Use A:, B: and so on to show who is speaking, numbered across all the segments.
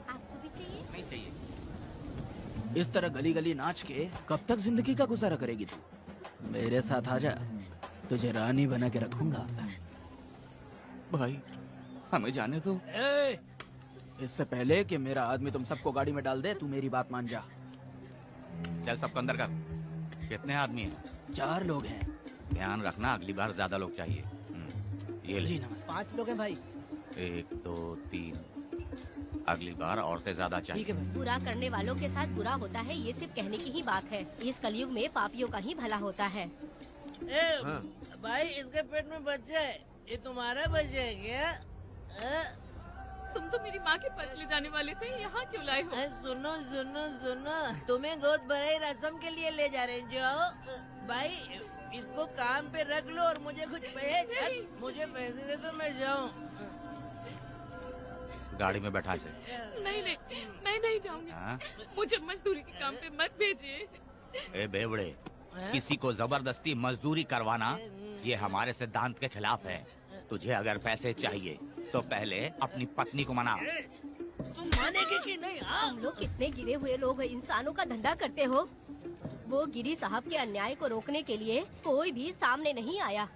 A: आपको भी चाहिए?
B: नहीं चाहिए।
C: इस तरह गली गली नाच के कब तक जिंदगी का गुजारा करेगी तू? मेरे साथ आजा, तुझे रानी बना के रखूंगा।
B: भाई हमें जाने दो।
C: इससे पहले कि मेरा आदमी तुम सबको गाड़ी में डाल दे, तू मेरी बात मान जा।
B: चल सबको अंदर कर। कितने आदमी हैं?
C: 4 लोग हैं।
B: ध्यान रखना, अगली बार ज्यादा लोग चाहिए। ये ले।
C: जी नमस्ते।
D: 5 लोग हैं भाई।
B: 1 2 3। अगली बार औरतें ज्यादा चाहिए।
D: ठीक है भाई।
A: बुरा करने वालों के साथ बुरा होता है, ये सिर्फ कहने की ही बात है। इस कलयुग में पापियों का ही भला होता है।
E: भाई इसके पेट में बच्चा है, ये तुम्हारा बच्चा है क्या?
F: तुम तो मेरी माँ के पास ले जाने वाले थे, यहाँ क्यों लाए हो?
E: सुनो सुनो सुनो, तुम्हें गोद भराई रस्म के लिए ले जा रहे हैं। जाओ भाई, इसको काम पे रख लो और मुझे कुछ मुझे पैसे दे तो मैं जाऊँ।
B: गाड़ी में बैठा से।
F: नहीं नहीं, मैं नहीं जाऊंगी।
B: हाँ?
F: मुझे मजदूरी के काम पे मत भेजिए।
B: ए बेवड़े, किसी को जबरदस्ती मजदूरी करवाना ये हमारे सिद्धांत के खिलाफ है। तुझे अगर पैसे चाहिए तो पहले अपनी पत्नी को मना।
E: तुम मानेगी कि नहीं?
A: तुम लोग कितने गिरे हुए लोग इंसानों का धंधा करते हो। वो गिरी साहब के अन्याय को रोकने के लिए कोई भी सामने नहीं आया।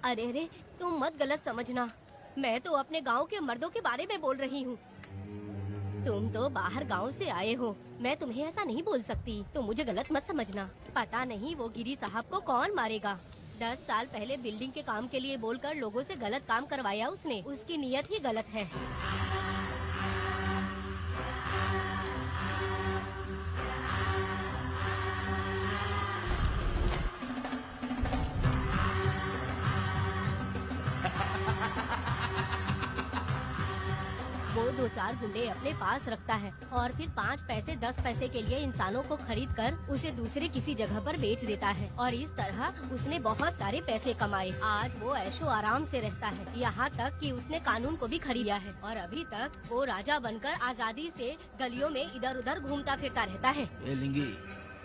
A: अरे तुम मत गलत समझना, मैं तो अपने गांव के मर्दों के बारे में बोल रही हूँ। तुम तो बाहर गांव से आए हो, मैं तुम्हें ऐसा नहीं बोल सकती, तो मुझे गलत मत समझना। पता नहीं वो गिरी साहब को कौन मारेगा। 10 साल पहले बिल्डिंग के काम के लिए बोलकर लोगों से गलत काम करवाया उसने। उसकी नीयत ही गलत है। वो 2-4 गुंडे अपने पास रखता है और फिर 5 पैसे 10 पैसे के लिए इंसानों को खरीद कर उसे दूसरे किसी जगह पर बेच देता है। और इस तरह उसने बहुत सारे पैसे कमाए। आज वो ऐशो आराम से रहता है, यहाँ तक कि उसने कानून को भी खरीदा है। और अभी तक वो राजा बनकर आजादी से गलियों में इधर उधर घूमता फिरता रहता है।
C: ए लिंगी,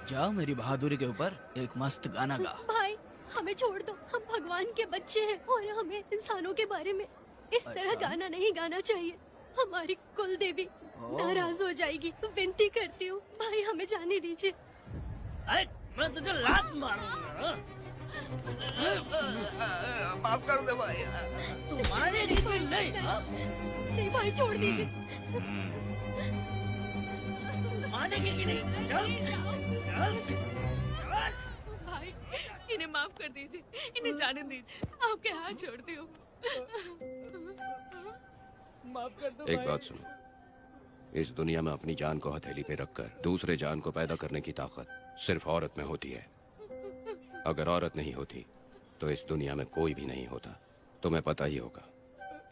C: जाओ मेरी बहादुरी के ऊपर एक मस्त गाना गा।
G: भाई हमें छोड़ दो, हम भगवान के बच्चे हैं और हमें इंसानों के बारे में इस तरह गाना नहीं गाना चाहिए। हमारी कुल देवी नाराज हो जाएगी। विनती करती हूँ भाई, हमें जाने दीजिए।
E: मैं तुझे लात मारूंगा।
B: माफ कर दे भाई।
E: तू मानेगी कि नहीं?
G: नहीं भाई, छोड़ दीजिए।
E: मानेगी कि नहीं? चल चल चल।
F: भाई इन्हें माफ कर दीजिए, इन्हें जाने दीजिए, आपके हाथ छोड़ती हूँ।
E: माफ कर दो
H: एक
E: भाई।
H: बात सुनो, इस दुनिया में अपनी जान को हथेली पे रखकर दूसरे जान को पैदा करने की ताकत सिर्फ औरत में होती है। अगर औरत नहीं होती तो इस दुनिया में कोई भी नहीं होता। तुम्हें पता ही होगा,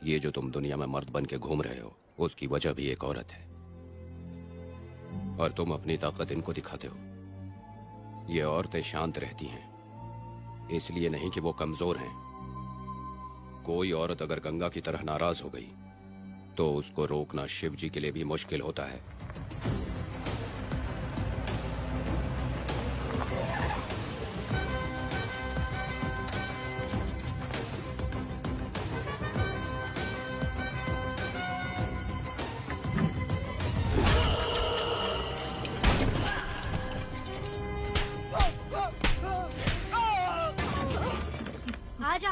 H: ये जो तुम दुनिया में मर्द बन के घूम रहे हो उसकी वजह भी एक औरत है। और तुम अपनी ताकत इनको दिखाते हो। ये औरतें शांत रहती हैं, इसलिए नहीं कि वो कमजोर हैं। कोई औरत अगर गंगा की तरह नाराज हो गई तो उसको रोकना शिव जी के लिए भी मुश्किल होता है।
G: आजा।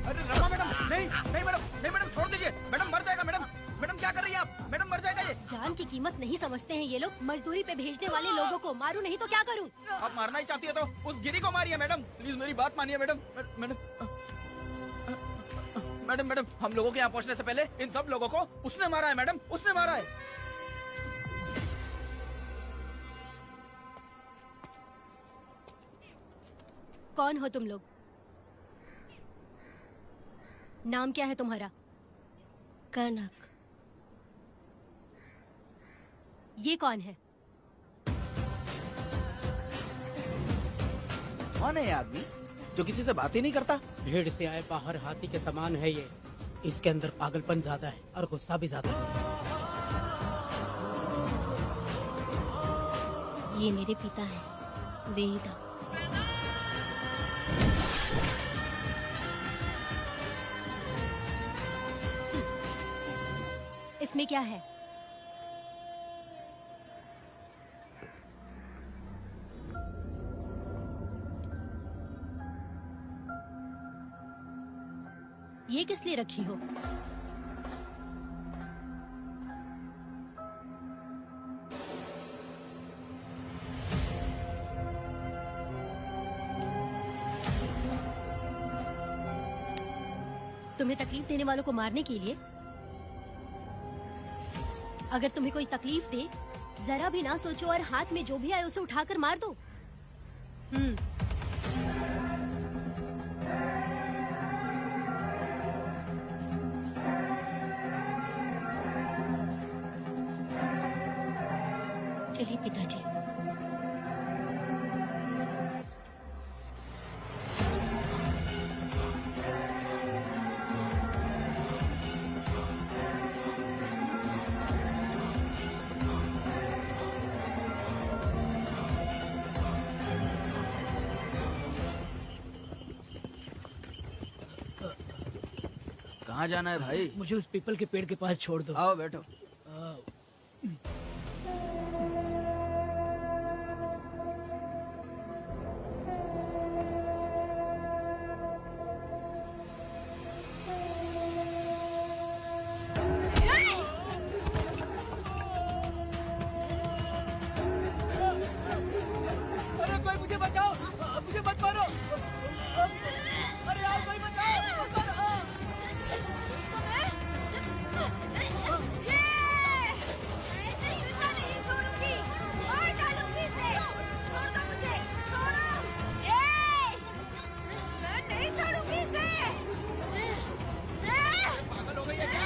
C: अरे रमा मैडम, नहीं नहीं मैडम, नहीं मैडम, छोड़ दीजिए मैडम, मर जाएगा मैडम। मैडम क्या कर रही है आप? मैडम मर जाएगा ये।
G: जान की कीमत नहीं समझते हैं ये लोग। मजदूरी पे भेजने वाले लोगों को मारूं नहीं तो क्या करूं?
C: आप मारना ही चाहती है तो उस गिरी को मारिए मैडम, प्लीज मेरी बात मानिए मैडम। मैडम मैडम मैडम, हम लोगों के यहाँ पहुँचने से पहले इन सब लोगों को उसने मारा है मैडम, उसने मारा है।
G: कौन हो तुम लोग? नाम क्या है तुम्हारा?
A: कनक।
G: ये कौन है?
C: कौन है ये आदमी जो किसी से बात ही नहीं करता?
D: भीड़ से आए बाहर हाथी के समान है ये। इसके अंदर पागलपन ज्यादा है और गुस्सा भी ज्यादा है।
A: ये मेरे पिता हैं, वेदा।
G: इसमें क्या है? ये किस लिए रखी हो? तुम्हें तकलीफ देने वालों को मारने के लिए? अगर तुम्हें कोई तकलीफ दे, जरा भी ना सोचो और हाथ में जो भी आए उसे उठाकर मार दो। चलिए पिताजी।
C: कहाँ जाना है भाई?
D: मुझे उस पीपल के पेड़ के पास छोड़ दो।
C: आओ बैठो। अरे कोई मुझे बचाओ, मुझे मत मारो। अरे यार कोई बचाओ, मत मारो। पागल हो गई है क्या?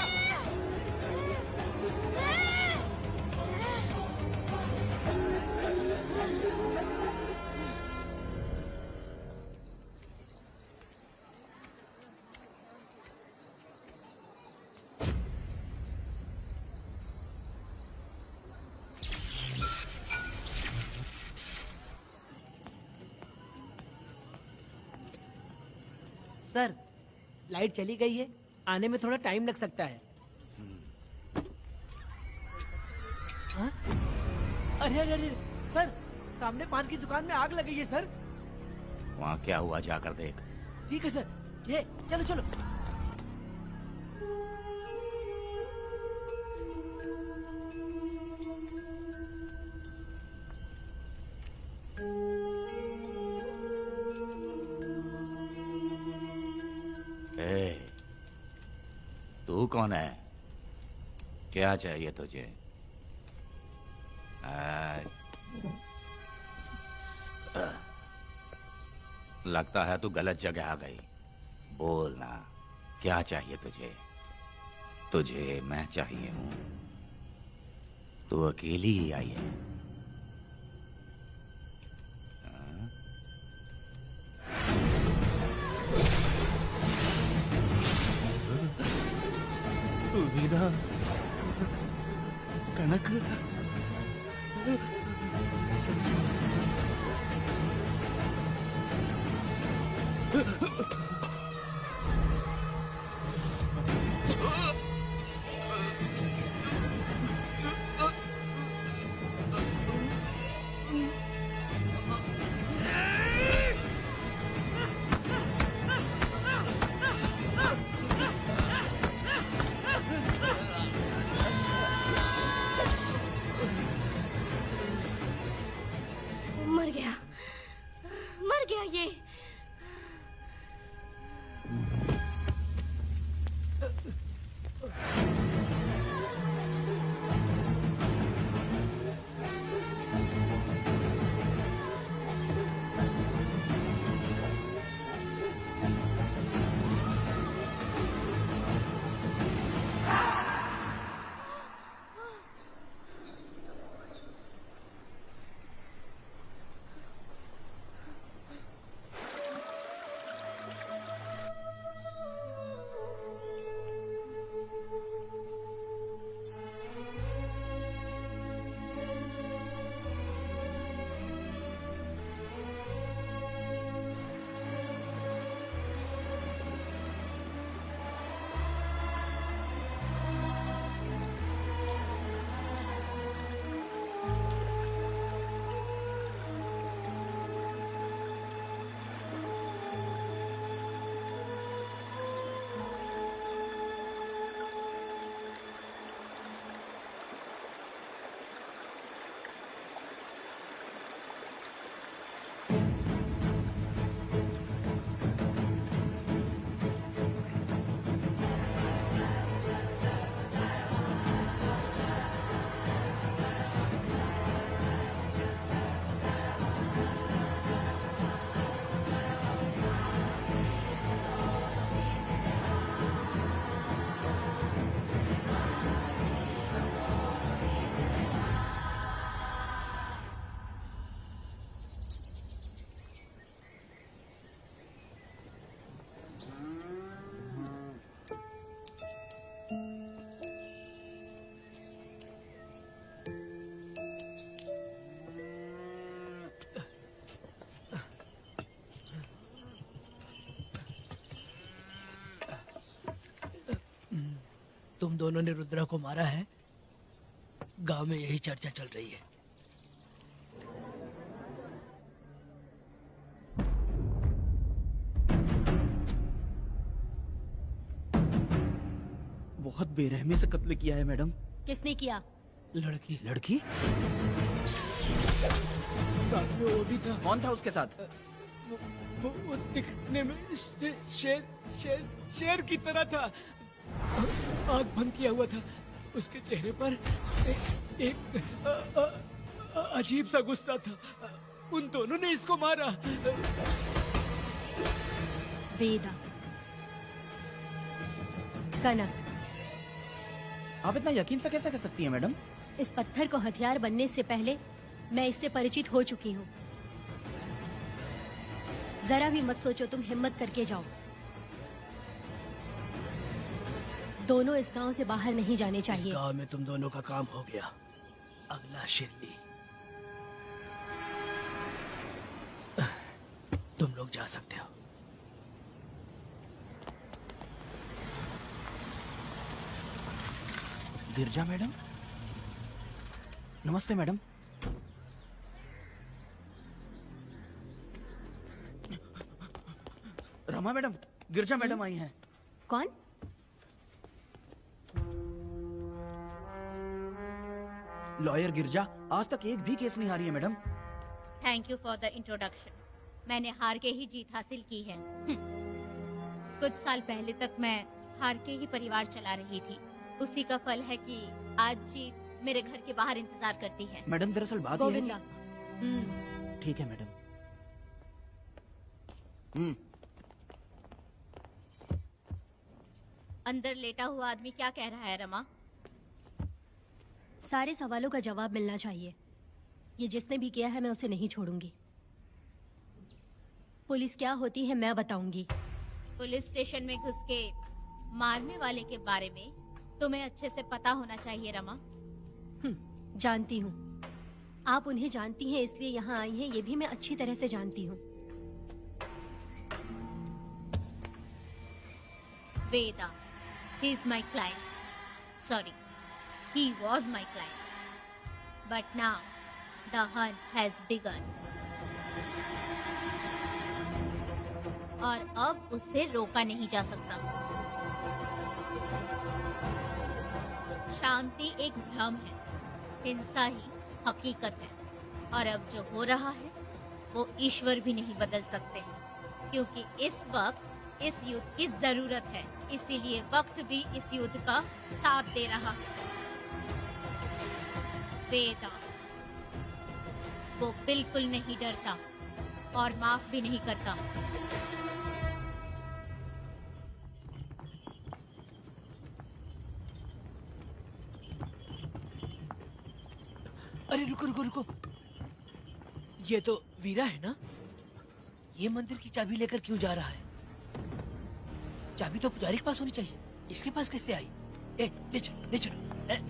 D: सर, लाइट चली गई है, आने में थोड़ा टाइम लग सकता है। हाँ? अरे अरे अरे सर, सामने पान की दुकान में आग लगी है सर।
B: वहाँ क्या हुआ जाकर देख।
D: ठीक है सर, ये चलो चलो।
B: तू कौन है? क्या चाहिए तुझे? लगता है तू गलत जगह आ गई। बोल ना, क्या चाहिए तुझे? तुझे मैं चाहिए हूं। तू अकेली ही आई है।
I: विदा कनक
A: मर गया ये।
D: तुम दोनों ने रुद्रा को मारा है, गांव में यही चर्चा चल रही है।
C: बहुत बेरहमी से कत्ल किया है मैडम।
G: किसने किया?
D: लड़की
C: लड़की?
D: साथ में वो भी था।
C: कौन था उसके साथ?
D: वो दिखने में शेर की तरह था। आँख बंद किया हुआ था। उसके चेहरे पर एक अजीब सा गुस्सा था। उन दोनों ने इसको मारा।
G: वेदा, कनक,
C: आप इतना यकीन से कैसे कर सकती हैं मैडम?
G: इस पत्थर को हथियार बनने से पहले मैं इससे परिचित हो चुकी हूँ। जरा भी मत सोचो, तुम हिम्मत करके जाओ। दोनों इस गांव से बाहर नहीं जाने
D: इस
G: चाहिए।
D: गांव में तुम दोनों का काम हो गया। अगला शिरली। तुम लोग जा सकते हो।
C: गिरजा मैडम? नमस्ते मैडम। रमा मैडम, गिरजा मैडम आई हैं।
G: कौन?
C: लॉयर गिरजा आज तक एक भी केस नहीं हारी है madam.
I: Thank you for the introduction. मैंने हार के ही जीत हासिल की है। कुछ साल पहले तक मैं हार के ही परिवार चला रही थी। उसी का फल है कि आज जीत मेरे घर के बाहर इंतजार करती है।
C: मैडम दरअसल बात यह है
G: गोविंदा।
C: कि... ठीक है मैडम।
I: अंदर लेटा हुआ आदमी क्या कह रहा है रमा?
G: सारे सवालों का जवाब मिलना चाहिए। ये जिसने भी किया है मैं उसे नहीं छोड़ूंगी। पुलिस क्या होती है मैं बताऊंगी।
I: पुलिस स्टेशन में घुस के मारने वाले के बारे में तुम्हें अच्छे से पता होना चाहिए रमा।
G: जानती हूँ। आप उन्हें जानती हैं इसलिए यहाँ आई हैं, ये भी मैं अच्छी तरह से जानती हूँ।
I: वेदा, he is my client. Sorry, he was my client. But now, the hunt has begun. और अब उसे रोका नहीं जा सकता। शांति एक भ्रम है, हिंसा ही हकीकत है। और अब जो हो रहा है वो ईश्वर भी नहीं बदल सकते, क्योंकि इस वक्त इस युद्ध की जरूरत है। इसीलिए वक्त भी इस युद्ध का साथ दे रहा है। वेदा, वो बिल्कुल नहीं डरता और माफ भी नहीं करता।
D: अरे रुको रुको रुको, ये तो वीरा है ना? ये मंदिर की चाबी लेकर क्यों जा रहा है? चाबी तो पुजारी के पास होनी चाहिए, इसके पास कैसे आई? ए, ले चलो ले चलो। ए।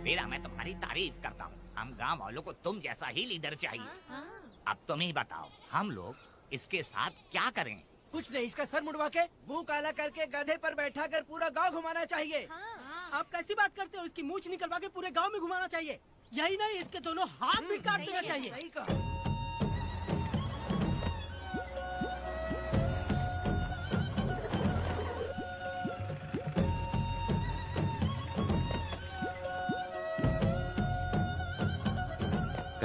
B: वीरा, मैं तुम्हारी तारीफ करता हूँ। हम गांव वालों को तुम जैसा ही लीडर चाहिए। अब तुम ही बताओ, हम लोग इसके साथ क्या करें?
D: कुछ नहीं, इसका सर मुड़वा के मुंह काला करके गधे पर बैठा कर पूरा गांव घुमाना चाहिए।
E: आप कैसी बात करते हो? इसकी मूंछ निकलवा के पूरे गांव में घुमाना चाहिए। यही नहीं, इसके दोनों हाथ भी काट देना चाहिए।
D: सही कहा।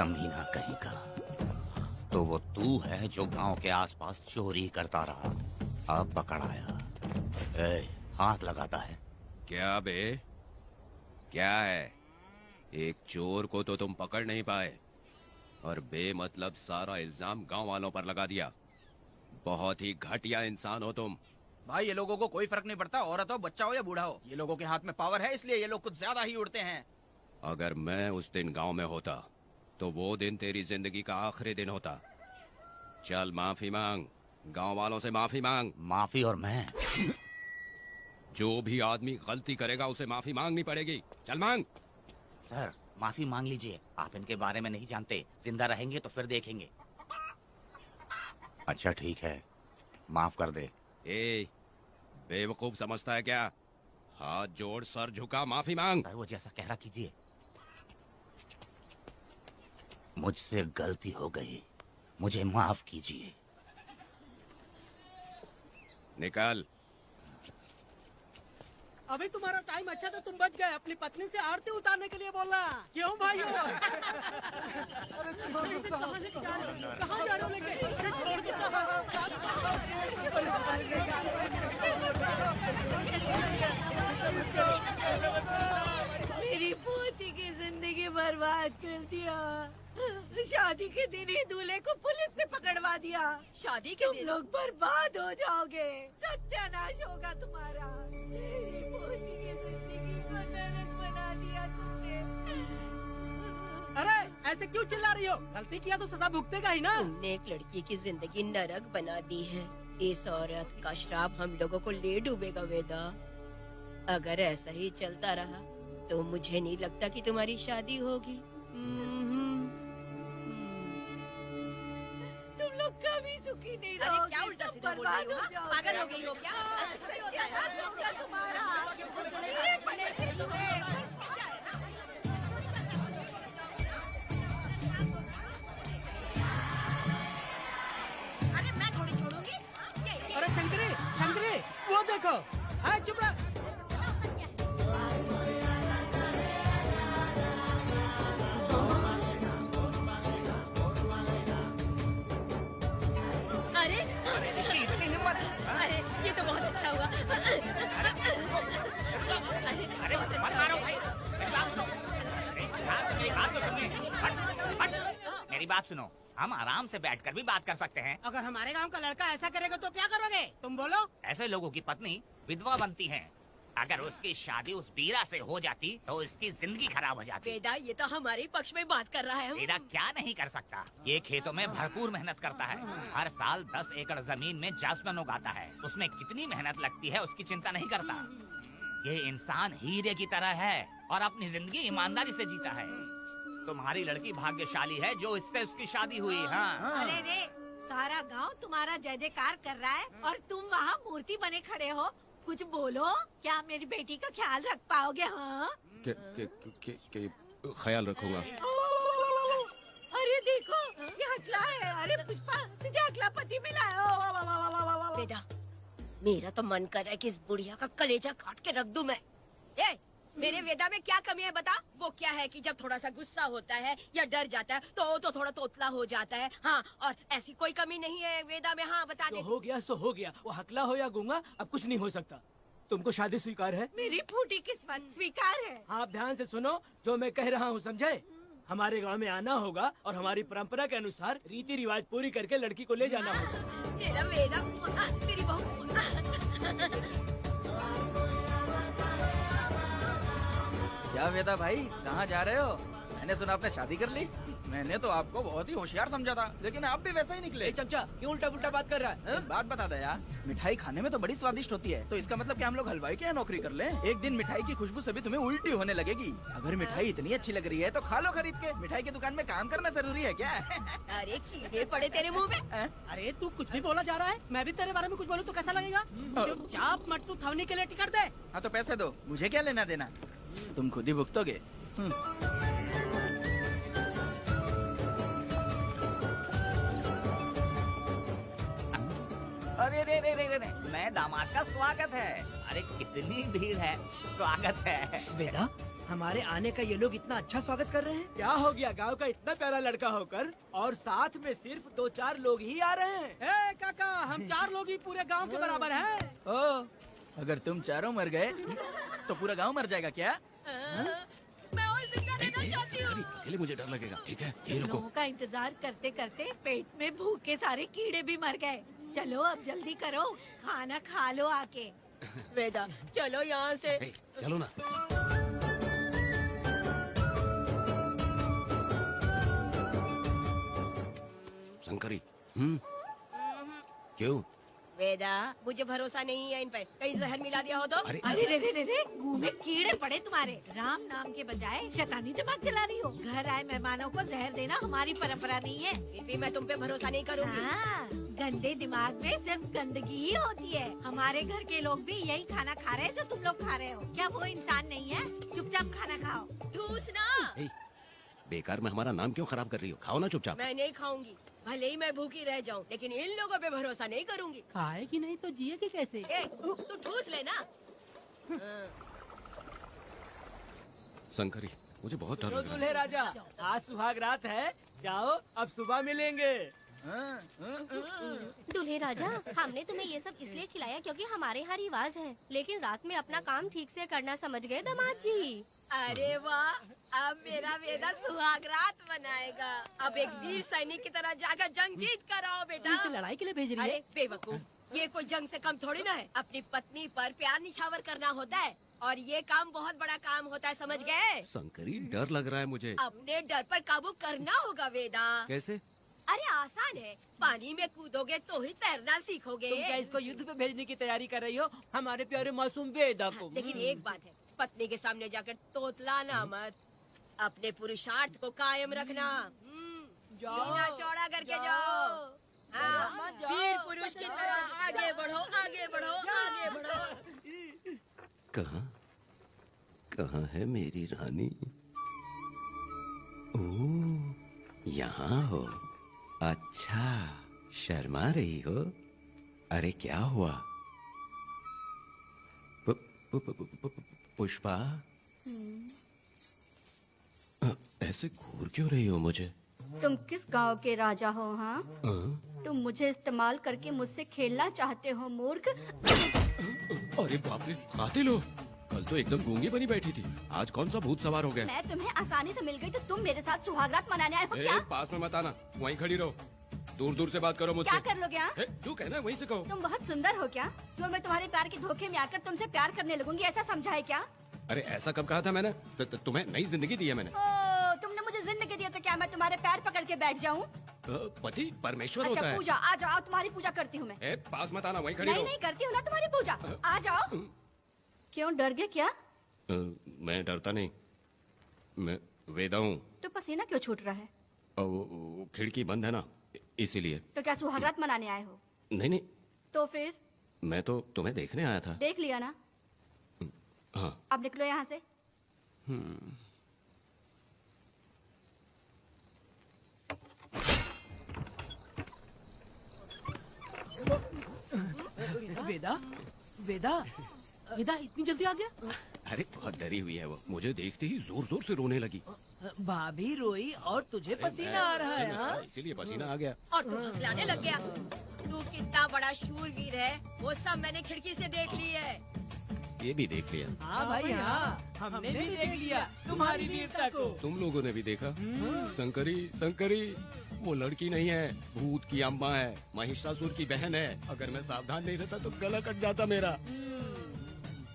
B: कमीना कहीं का। तो वो तू है जो गांव के आसपास चोरी करता रहा, अब पकड़ाया। ए, हाथ लगाता है।
H: क्या बे, क्या है? एक चोर को तो तुम पकड़ नहीं पाए और बेमतलब सारा इल्जाम गांव वालों पर लगा दिया। बहुत ही घटिया इंसान हो तुम।
C: भाई ये लोगों को कोई फर्क नहीं पड़ता, औरत हो, बच्चा हो या बूढ़ा हो। ये लोगों के हाथ में पावर है, इसलिए ये लोग कुछ ज्यादा ही उड़ते हैं।
H: अगर मैं उस दिन गांव में होता तो वो दिन तेरी जिंदगी का आखिरी दिन होता। चल माफी मांग, गांव वालों से माफी मांग।
B: माफी? और मैं?
H: जो भी आदमी गलती करेगा उसे माफी मांगनी पड़ेगी। चल मांग।
B: सर माफी मांग लीजिए, आप इनके बारे में नहीं जानते। जिंदा रहेंगे तो फिर देखेंगे। अच्छा ठीक है, माफ कर दे।
H: ए, बेवकूफ समझता है क्या? हाथ जोड़, सर झुका, माफी मांग।
B: सर वो जैसा कह रहा कीजिए। मुझसे गलती हो गई, मुझे माफ कीजिए।
H: निकल।
E: अभी तुम्हारा टाइम अच्छा था, तुम बच गए। अपनी पत्नी से आरती उतारने के लिए बोलना। क्यों भाइयों? कहाँ लेके जा रहे हो? कहाँ जा रहे हो लेके? अरे छोड़ के
F: मेरी पोती की जिंदगी बर्बाद कर दिया। शादी के दिन ही दूल्हे को पुलिस से पकड़वा दिया। शादी के दिन लोग बर्बाद हो जाओगे, सत्यानाश होगा तुम्हारा। मेरी पोती की जिंदगी को नरक बना दिया तुमने।
E: अरे ऐसे क्यों चिल्ला रही हो? गलती किया तो सजा भुगतेगा ही ना।
A: तुमने एक लड़की की जिंदगी नरक बना दी है। इस औरत का श्राप हम लोगों को ले डूबेगा वेदा। अगर ऐसा ही चलता रहा तो मुझे नहीं लगता कि तुम्हारी शादी होगी।
F: तुम लोग कभी सुखी नहीं
A: अरे
F: रहोगे।
A: क्या उल्टा
F: सब
A: सीधा बोल रही
F: बर्बाद
A: हो?
F: हो जाओगे।
A: पागल हो गई हो क्या? ऐसा ही होता है।
F: ऐसा होगा तुम्हारा। ये पड़ेगी तुम्हें।
A: अरे मैं थोड़ी छोड़ूंगी।
E: अरे शंकरी, शंकरी, वो देखो। अरे चुप रह।
F: अरे
B: इतनी हिम्मत?
F: अरे ये तो बहुत अच्छा हुआ।
B: अरे मत मारो भाई, मेरी बात तो सुनिए। मेरी बात सुनो, हम आराम से बैठकर भी बात कर सकते हैं।
E: अगर हमारे गांव का लड़का ऐसा करेगा तो क्या करोगे? तुम बोलो।
B: ऐसे लोगों की पत्नी विधवा बनती है। अगर उसकी शादी उस बीरा से हो जाती तो उसकी जिंदगी खराब हो जाती।
A: वेदा ये तो हमारे पक्ष में बात कर रहा है।
B: बेटा क्या नहीं कर सकता? ये खेतों में भरपूर मेहनत करता है। हर साल 10 एकड़ जमीन में जासमन उगाता है। उसमें कितनी मेहनत लगती है उसकी चिंता नहीं करता। ये इंसान हीरे की तरह है और अपनी जिंदगी ईमानदारी से जीता है। तुम्हारी लड़की भाग्यशाली है जो इससे उसकी शादी हुई। हाँ
F: अरे रे, सारा गांव तुम्हारा जय जयकार कर रहा है और तुम वहाँ मूर्ति बने खड़े हो। कुछ बोलो, क्या मेरी बेटी का ख्याल रख पाओगे? हाँ
H: ख्याल रखूंगा।
F: अरे देखो ये हकला है। अरे पुष्पा, तुझे हकला पति मिला है।
A: वेदा मेरा तो मन कर रहा है कि इस बुढ़िया का कलेजा काट के रख दूं मैं। ए, मेरे वेदा में क्या कमी है बता? वो क्या है कि जब थोड़ा सा गुस्सा होता है या डर जाता है तो थोड़ा तोतला हो जाता है। हाँ, और ऐसी कोई कमी नहीं है वेदा में। हाँ बता दे।
D: हो गया सो हो गया। वो हकला हो या गूंगा अब कुछ नहीं हो सकता। तुमको शादी स्वीकार है?
F: मेरी फूटी किस्मत स्वीकार है।
D: आप ध्यान से सुनो जो मैं कह रहा हूँ, समझे? हमारे गांव में आना होगा और हमारी परंपरा के अनुसार रीति रिवाज पूरी करके लड़की को ले जाना होगा।
A: मेरा वेदा, मेरी बहू।
C: क्या वेदा भाई, कहाँ जा रहे हो? मैंने सुना आपने शादी कर ली। मैंने तो आपको बहुत ही होशियार समझा था, लेकिन आप भी वैसा ही निकले।
D: चमचा क्यों उल्टा पुल्टा बात कर रहा है?
C: बात बता दे यार, मिठाई खाने में तो बड़ी स्वादिष्ट होती है, तो इसका मतलब क्या हम लोग हलवाई के यहाँ नौकरी कर लें? एक दिन मिठाई की खुशबू से भी तुम्हें उल्टी होने लगेगी। अगर मिठाई इतनी अच्छी लग रही है तो खा लो खरीद के। मिठाई की दुकान में काम करना जरूरी है क्या?
A: अरे कीड़े पड़े तेरे मुंह में।
E: अरे तू कुछ भी बोला जा रहा है। मैं भी तेरे बारे में कुछ बोलूं तो कैसा लगेगा? चुपचाप मट्टू थवनी के लिए टिकट दे।
C: हाँ तो पैसे दो, मुझे क्या लेना देना, तुम खुद ही भुगतोगे।
B: अरे रे रे रे रे रे, मैं दामाद का स्वागत है। अरे कितनी भीड़ है, स्वागत है।
D: वेदा हमारे आने का ये लोग इतना अच्छा स्वागत कर रहे हैं।
J: क्या हो गया गांव का इतना प्यारा लड़का होकर और साथ में सिर्फ 2-4 लोग ही आ रहे हैं। ए काका, हम 4 लोग ही पूरे गांव के बराबर हैं।
C: ओ, अगर तुम चारों मर गए तो पूरा गांव मर जाएगा क्या?
F: मैं और जिंदा रहना चाहती हूँ।
H: अकेले मुझे डर लगेगा। ठीक है, ये रुको।
F: लोगों का इंतजार करते करते पेट में भूख के सारे कीड़े भी मर गए। चलो अब जल्दी करो, खाना खा लो आके। वेदा, चलो यहाँ से।
H: ए, चलो ना। शंकरी, क्यों?
A: वेदा, मुझे भरोसा नहीं है इन पर, कहीं जहर मिला दिया हो तो?
H: अरे
F: अरे रे रे रे रे, मुंह में कीड़े पड़े तुम्हारे। राम नाम के बजाय शैतानी दिमाग चला रही हो। घर आए मेहमानों को जहर देना हमारी परंपरा नहीं है।
A: फिर भी मैं तुम पे भरोसा नहीं करूँगी।
F: हाँ, गंदे दिमाग में सिर्फ गंदगी ही होती है। हमारे घर के लोग भी यही खाना खा रहे हैं जो तुम लोग खा रहे हो। क्या वो इंसान नहीं है? चुपचाप खाना खाओ।
A: ठूसना।
H: ए, बेकार में हमारा नाम क्यों खराब कर रही हो? खाओ ना चुपचाप।
A: मैं नहीं खाऊंगी, भले ही मैं भूखी रह जाऊं, लेकिन इन लोगों पे भरोसा नहीं करूंगी।
J: खाएगी नहीं तो जिएगी कैसे?
A: ए, तू ठूस लेना।
H: शंकरी, मुझे बहुत डर लग रहा है।
J: दूल्हे राजा, आज सुहाग रात है, जाओ अब सुबह मिलेंगे।
A: दूल्हे राजा, हमने तुम्हें ये सब इसलिए खिलाया क्योंकि हमारे यहाँ रिवाज है, लेकिन रात में अपना काम ठीक से करना समझ गए दामाद जी। अरे वाह, अब मेरा वेदा सुहाग रात मनाएगा। अब एक वीर सैनिक की तरह जाकर जंग जीत कर आओ बेटा।
J: इसे लड़ाई के लिए भेज रही है?
A: अरे बेवकूफ, ये कोई जंग से कम थोड़ी ना है। अपनी पत्नी पर प्यार निछावर करना होता है और ये काम बहुत बड़ा काम होता है, समझ गए?
H: शंकरी, डर लग रहा है मुझे।
A: अपने डर पर काबू करना होगा वेदा।
H: कैसे?
A: अरे आसान है, पानी में कूदोगे तो ही तैरना सीखोगे।
J: तुम क्या इसको युद्ध पे भेजने की तैयारी कर रही हो? हमारे प्यारे मासूम वेदा को।
A: लेकिन एक बात है, पत्नी के सामने जाकर तोतलाना मत। अपने पुरुषार्थ को कायम रखना। सीना चौड़ा करके जाओ। हाँ, वीर पुरुष की तरह आगे बढ़ो, आगे बढ़ो, आगे बढ़ो।
H: कहाँ है मेरी रानी? ओह, यहाँ हो। अच्छा, शर्मा रही हो? अरे क्या हुआ? पुष्पा, ऐसे घूर क्यों रही हो मुझे?
G: तुम किस गांव के राजा हो? हाँ, तुम मुझे इस्तेमाल करके मुझसे खेलना चाहते हो मूर्ख।
H: अरे बाप रे, कातिल हो। कल तो एकदम गूंगी बनी बैठी थी, आज कौन सा भूत सवार हो गया?
G: मैं तुम्हें आसानी से मिल गई तो तुम मेरे साथ सुहागरात मनाने आए हो क्या?
H: पास में मत आना, वहीं खड़ी रहो। दूर दूर से बात करो मुझसे।
G: क्या कर लोगे? हाँ?
H: जो कहना है वहीं से कहो।
G: तुम बहुत सुंदर हो क्या जो मैं तुम्हारे प्यार के धोखे में आकर तुमसे प्यार करने लगूंगी, ऐसा समझा है क्या?
H: अरे ऐसा कब कहा था मैंने? तुम्हें नई जिंदगी दी है मैंने।
G: ओ, तुमने मुझे जिंदगी दी है तो क्या मैं तुम्हारे पैर पकड़ के बैठ जाऊँ?
H: पति परमेश्वर
G: अच्छा
H: होता है।
G: पूजा, आ जाओ, तुम्हारी पूजा करती हूँ मैं।
H: पास मत आना, वहीं खड़ी
G: नहीं
H: रहो।
G: नहीं करती हूँ ना तुम्हारी पूजा, आ जाओ। क्यों डर गए क्या?
H: मैं डरता नहीं, मैं वेदा हूँ।
G: तो पसीना क्यों छूट रहा है?
H: वो खिड़की बंद है ना, इसीलिए।
G: तो क्या सुहागरात मनाने आए हो?
H: नहीं नहीं,
G: तो फिर
H: मैं तो तुम्हें देखने आया था।
G: देख लिया ना,
H: हाँ।
G: अब निकलो यहाँ से।
J: वेदा, वेदा, वेदा इतनी जल्दी आ गया?
H: अरे बहुत डरी हुई है वो, मुझे देखते ही जोर जोर से रोने लगी।
J: भाभी रोई और तुझे पसीना आ रहा है? हाँ?
H: इसीलिए पसीना आ गया।
A: और तू हकलाने लग गया। तू कितना बड़ा शूरवीर है, वो सब मैंने खिड़की से देख ली है।
H: ये भी देख लिया।
J: हाँ भाई हाँ, हमने भी देख लिया तुम्हारी वीरता को।
H: तुम लोगों ने भी देखा? शंकरी, शंकरी, वो लड़की नहीं है, भूत की अम्मा है, महिषासुर की बहन है। अगर मैं सावधान नहीं रहता तो गला कट जाता मेरा।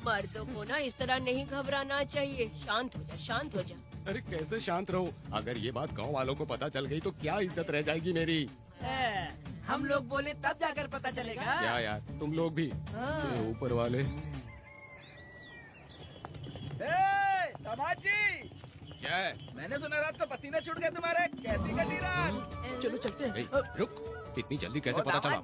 A: मर्दों को ना इस तरह नहीं घबराना चाहिए। शांत हो जा, शांत हो जा।
H: अरे कैसे शांत रहूं? अगर ये बात गांव वालों को पता चल गई तो क्या इज्जत रह जाएगी मेरी?
J: हम लोग बोले तब जाकर पता चलेगा।
H: क्या यार, तुम लोग भी ऊपर वाले।
C: दामाद जी,
H: क्या है?
C: मैंने सुना रात को पसीने छूट गए तुम्हारे, कैसी कटी रात?
J: चलो चलते हैं।
H: रुक, इतनी जल्दी कैसे पता चला?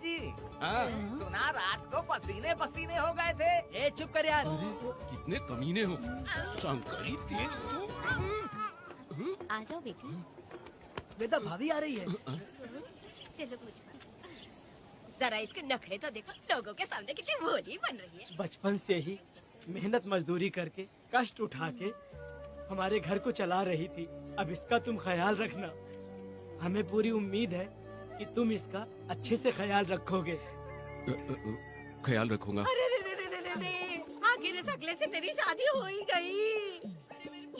H: हाँ?
E: सुना रात को पसीने पसीने हो गए थे।
J: ए चुप कर यार।
H: कितने कमीने हो शंकरी, तेज तू।
A: आ जाओ बेटी।
J: वेदा भाभी आ रही है।
A: चलो पुष्पा, जरा इसके नखरे तो देखो, लोगों के सामने कितनी भोली बन रही है।
J: बचपन से ही मेहनत मजदूरी करके, कष्ट उठा के हमारे घर को चला रही थी। अब इसका तुम ख्याल रखना। हमें पूरी उम्मीद है कि तुम इसका अच्छे से ख्याल रखोगे।
H: ख्याल रखूंगा।
F: अरे रे रे रे रे रे रे, आखिर इस अगले से तेरी शादी हो ही गई।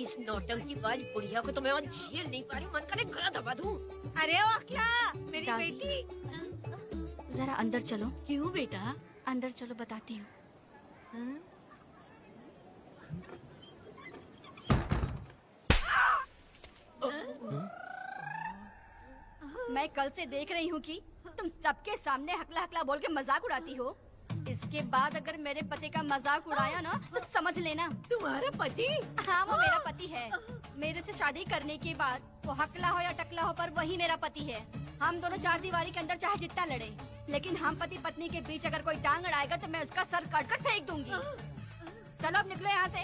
A: इस नौटंकी बाज बुढ़िया को तो मैं आज झेल नहीं पा रही, मन करे गला दबा दूं।
F: अरे ओ अखिला, मेरी
G: दादी।
F: बेटी।
G: जरा अंदर चलो।
F: क्यों बेटा?
G: अंदर चलो, बताती हूँ। मैं कल से देख रही हूँ कि तुम सबके सामने हकला हकला बोल के मजाक उड़ाती हो। इसके बाद अगर मेरे पति का मजाक उड़ाया ना तो समझ लेना।
F: तुम्हारा पति?
G: हाँ, वो मेरा पति है। मेरे से शादी करने के बाद वो हकला हो या टकला हो, पर वही मेरा पति है। हम दोनों चार दीवारी के अंदर चाहे जितना लड़े, लेकिन हम पति पत्नी के बीच अगर कोई टांग अड़ाएगा तो मैं उसका सर काट कर फेंक दूंगी। चलो अब निकलो यहाँ से।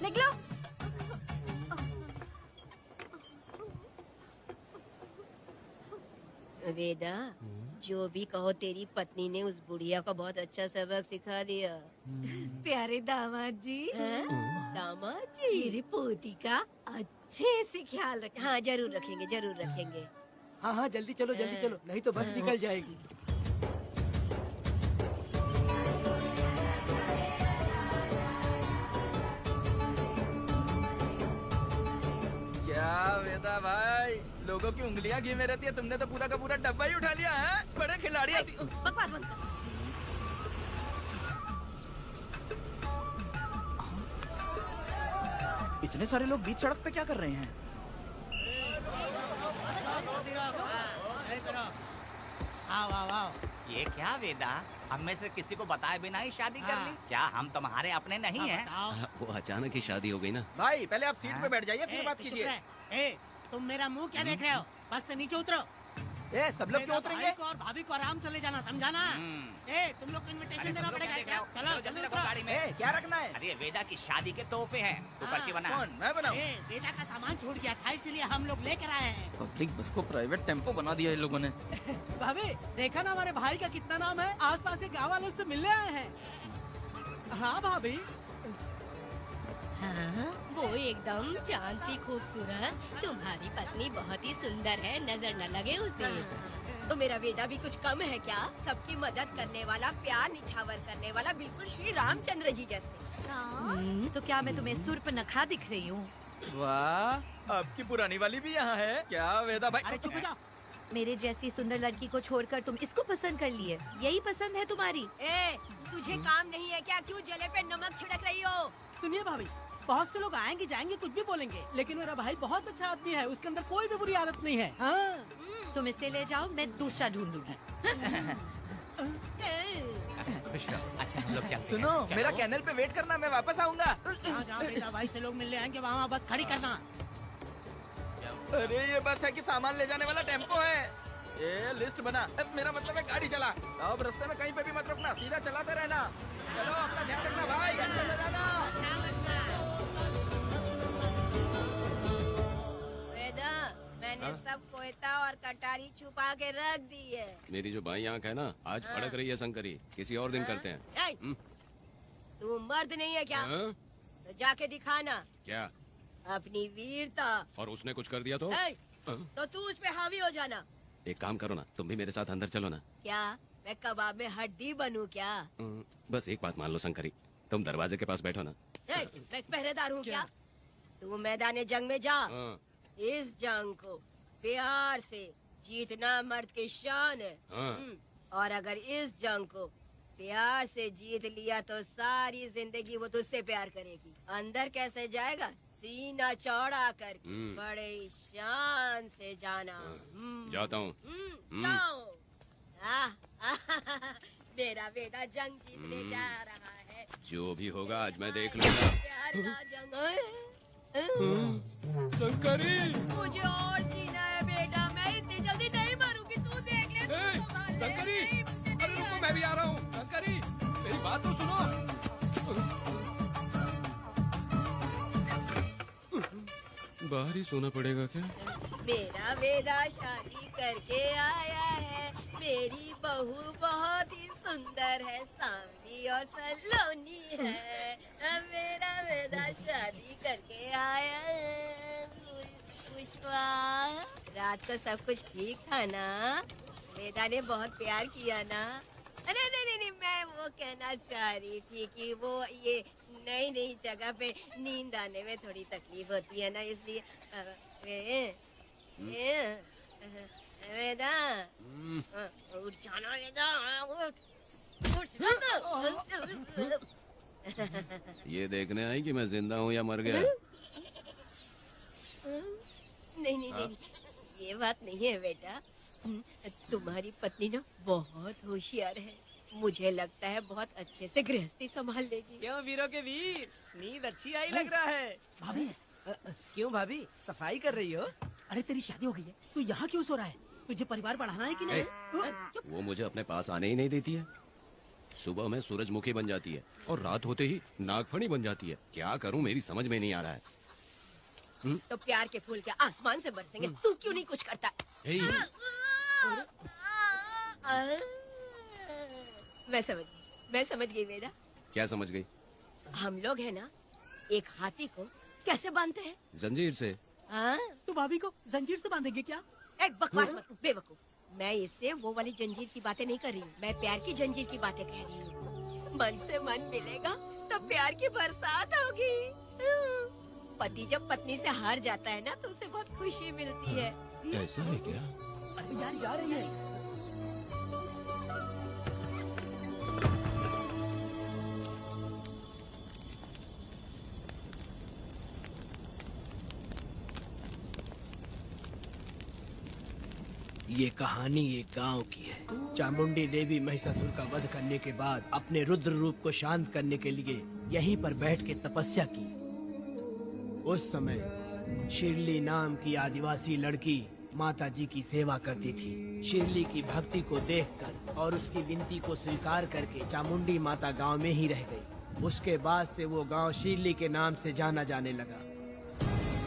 G: निकलो।
A: वेदा, जो भी कहो, तेरी पत्नी ने उस बुढ़िया को बहुत अच्छा सबक सिखा दिया।
F: प्यारे दामाद जी,
A: दामाद जी,
F: मेरी पोती का अच्छे से ख्याल रखना।
A: हाँ जरूर रखेंगे, जरूर रखेंगे।
J: हाँ हाँ, जल्दी चलो, जल्दी चलो, नहीं तो बस निकल जाएगी।
C: क्या वेदा भाई, लोगों की उंगलियां घी में रहती है, तुमने तो पूरा का पूरा डब्बा ही उठा लिया है। बड़े खिलाड़ी अभी।
A: बकवास बंद कर।
C: इतने सारे लोग बीच सड़क पे क्या कर रहे हैं?
E: आओ आओ आओ।
B: ये क्या वेदा, हम में से किसी को बताए बिना ही शादी कर ली? क्या हम तुम्हारे अपने नहीं हैं?
H: वो अचानक ही शादी हो गई ना।
C: भाई पहले आप सीट पे बैठ जाइए, फिर बात कीजिए।
E: तुम मेरा मुंह क्या देख रहे हो? बस से नीचे उतरो।
C: ए, सब लोग क्यों उतरेंगे?
E: भाई को और भाभी को आराम से ले जाना, समझा ना? तुम लोग को इनविटेशन देना पड़ेगा। चलो जल्दी उतरो।
B: गाड़ी में।
C: ए, क्या रखना है?
B: अरे वेदा की शादी के तोहफे हैं, ऊपर की बना।
C: कौन, मैं बनाऊं?
E: बेटा का सामान छूट गया था, इसलिए हम लोग लेकर आए हैं।
C: पब्लिक बस को प्राइवेट टेम्पो बना दिया इन लोगों ने।
J: भाभी, देखा ना हमारे भाई का कितना नाम है? आसपास के गाँव वालों से मिलने आए हैं। हाँ भाभी।
A: हाँ, वो एकदम चांद सी खूबसूरत। तुम्हारी पत्नी बहुत ही सुंदर है, नजर न लगे उसे। तो मेरा वेदा भी कुछ कम है क्या? सबकी मदद करने वाला, प्यार निछावर करने वाला, बिल्कुल श्री रामचंद्र जी जैसे।
F: तो क्या मैं तुम्हें सूर्पनखा दिख रही हूँ?
C: वाह, आपकी पुरानी वाली भी यहाँ है क्या वेदा भाई?
E: अरे चुप हो जाओ।
F: मेरे जैसी सुंदर लड़की को छोड़कर तुम इसको पसंद कर लिए, यही पसंद है तुम्हारी?
A: ए, तुझे काम नहीं है क्या? क्यों जले पे नमक छिड़क रही हो?
J: सुनिए भाभी, बहुत से लोग आएंगे जाएंगे, कुछ भी बोलेंगे, लेकिन मेरा भाई बहुत अच्छा आदमी है, उसके अंदर कोई भी बुरी आदत नहीं है। हाँ।
F: तुम इसे ले जाओ, मैं दूसरा ढूंढूंगी।
B: खुश रहो। अच्छा हम लोग चलते हैं।
C: सुनो,
B: चलो।
C: मेरा कैनल पे वेट करना, मैं वापस आऊंगा।
E: जहाँ बेटा भाई से लोग मिलने आएंगे वहाँ बस खड़ी करना।
C: अरे ये बस है कि सामान ले जाने वाला टेम्पो है। ये लिस्ट बना, अब मेरा मतलब है गाड़ी चला। अब रास्ते में कहीं पे भी मत रुकना, सीधा चलाते रहना। चलो अपना ध्यान रखना भाई, अच्छा से जाना।
A: वेदा, मैंने सब कोयता और कटारी छुपा के रख दी है।
H: मेरी जो बाई आंख है ना, आज फड़क रही है शंकरी। किसी और दिन करते हैं।
A: ए, तू मर्द नहीं है क्या?
H: हाँ?
A: तो जाके दिखाना
H: क्या?
A: अपनी वीरता।
H: और उसने कुछ कर दिया तो?
A: ए, तो तू उस पे हावी हो जाना।
H: एक काम करो ना, तुम भी मेरे साथ अंदर चलो ना।
A: क्या मैं कबाब में हड्डी बनूं क्या?
H: बस एक बात मान लो शंकरी, तुम दरवाजे के पास बैठो ना।
A: ए, मैं पहरेदार हूँ क्या? तू मैदान जंग में जा।
H: हाँ।
A: इस जंग को प्यार से जीतना मर्द की शान है।
H: हाँ।
A: और अगर इस जंग को प्यार से जीत लिया तो सारी जिंदगी वो तुझसे प्यार करेगी। अंदर कैसे जाएगा? सीना चौड़ा करके बड़े शान से जाना।
H: जाता हूँ।
A: जाओ। मेरा बेटा जंग जीतने जा रहा है।
H: जो भी होगा आज मैं देख लूंगा।
A: प्यार का जंग।
C: शंकरी,
A: मुझे और जीना है बेटा, मैं इतनी जल्दी नहीं मरूंगी। तू देख ले, तू संभाल ले।
C: शंकरी,
A: नहीं, मुझे
C: अरे
A: नहीं
C: रुको, मैं भी आ रहा हूँ। शंकरी, मेरी बात तो सुनो।
H: बाहर ही सोना पड़ेगा क्या?
A: मेरा वेदा शादी करके आया है। मेरी बहू बहुत ही सुंदर है, सांवली और सलोनी है।
F: मेरा बेटा शादी करके आया है। पुष्पा,
A: रात को सब कुछ ठीक था ना? वेदा ने बहुत प्यार किया ना? अरे नहीं, मैं वो कहना चाह रही थी कि वो ये नई नई जगह पे नींद आने में थोड़ी तकलीफ होती है ना, इसलिए वेदा उठ जाना, वेदा उठ जाना।
H: ये देखने आई कि मैं जिंदा हूँ या मर गया?
A: नहीं, ये बात नहीं है बेटा। तुम्हारी पत्नी ना बहुत होशियार है, मुझे लगता है बहुत अच्छे से गृहस्थी संभाल लेगी।
J: क्यों वीरों के वीर, नींद अच्छी आई लग रहा है।
D: भाभी,
J: क्यों भाभी, सफाई कर रही हो?
D: अरे तेरी शादी हो गई है, तू यहाँ क्यों सो रहा है? तुझे परिवार बढ़ाना है कि नहीं?
H: वो मुझे अपने पास आने ही नहीं देती है। सुबह में सूरजमुखी बन जाती है और रात होते ही नागफनी बन जाती है। क्या करूं, मेरी समझ में नहीं आ रहा है।
A: तो प्यार के फूल क्या आसमान से बरसेंगे? तू क्यों नहीं कुछ करता? मैं समझ गई वेदा।
H: क्या समझ गई?
A: हम लोग है ना, एक हाथी को कैसे बांधते हैं?
H: जंजीर से।
A: हाँ?
D: तू भाभी को जंजीर से बांधेंगे क्या?
A: एक बकवास मत, बेवकूफ। मैं इससे वो वाली जंजीर की बातें नहीं कर रही हूँ, मैं प्यार की जंजीर की बातें कह रही हूँ। मन से मन मिलेगा तो प्यार की बरसात होगी। पति जब पत्नी से हार जाता है ना तो उसे बहुत खुशी मिलती है।
H: ऐसा है क्या?
D: अरे यार जा रही है।
J: ये कहानी एक गांव की है। चामुंडी देवी महिषासुर का वध करने के बाद अपने रुद्र रूप को शांत करने के लिए यहीं पर बैठ के तपस्या की। उस समय शिरली नाम की आदिवासी लड़की माता जी की सेवा करती थी। शिरली की भक्ति को देखकर और उसकी विनती को स्वीकार करके चामुंडी माता गांव में ही रह गई। उसके बाद से वो गांव शिरली के नाम से जाना जाने लगा।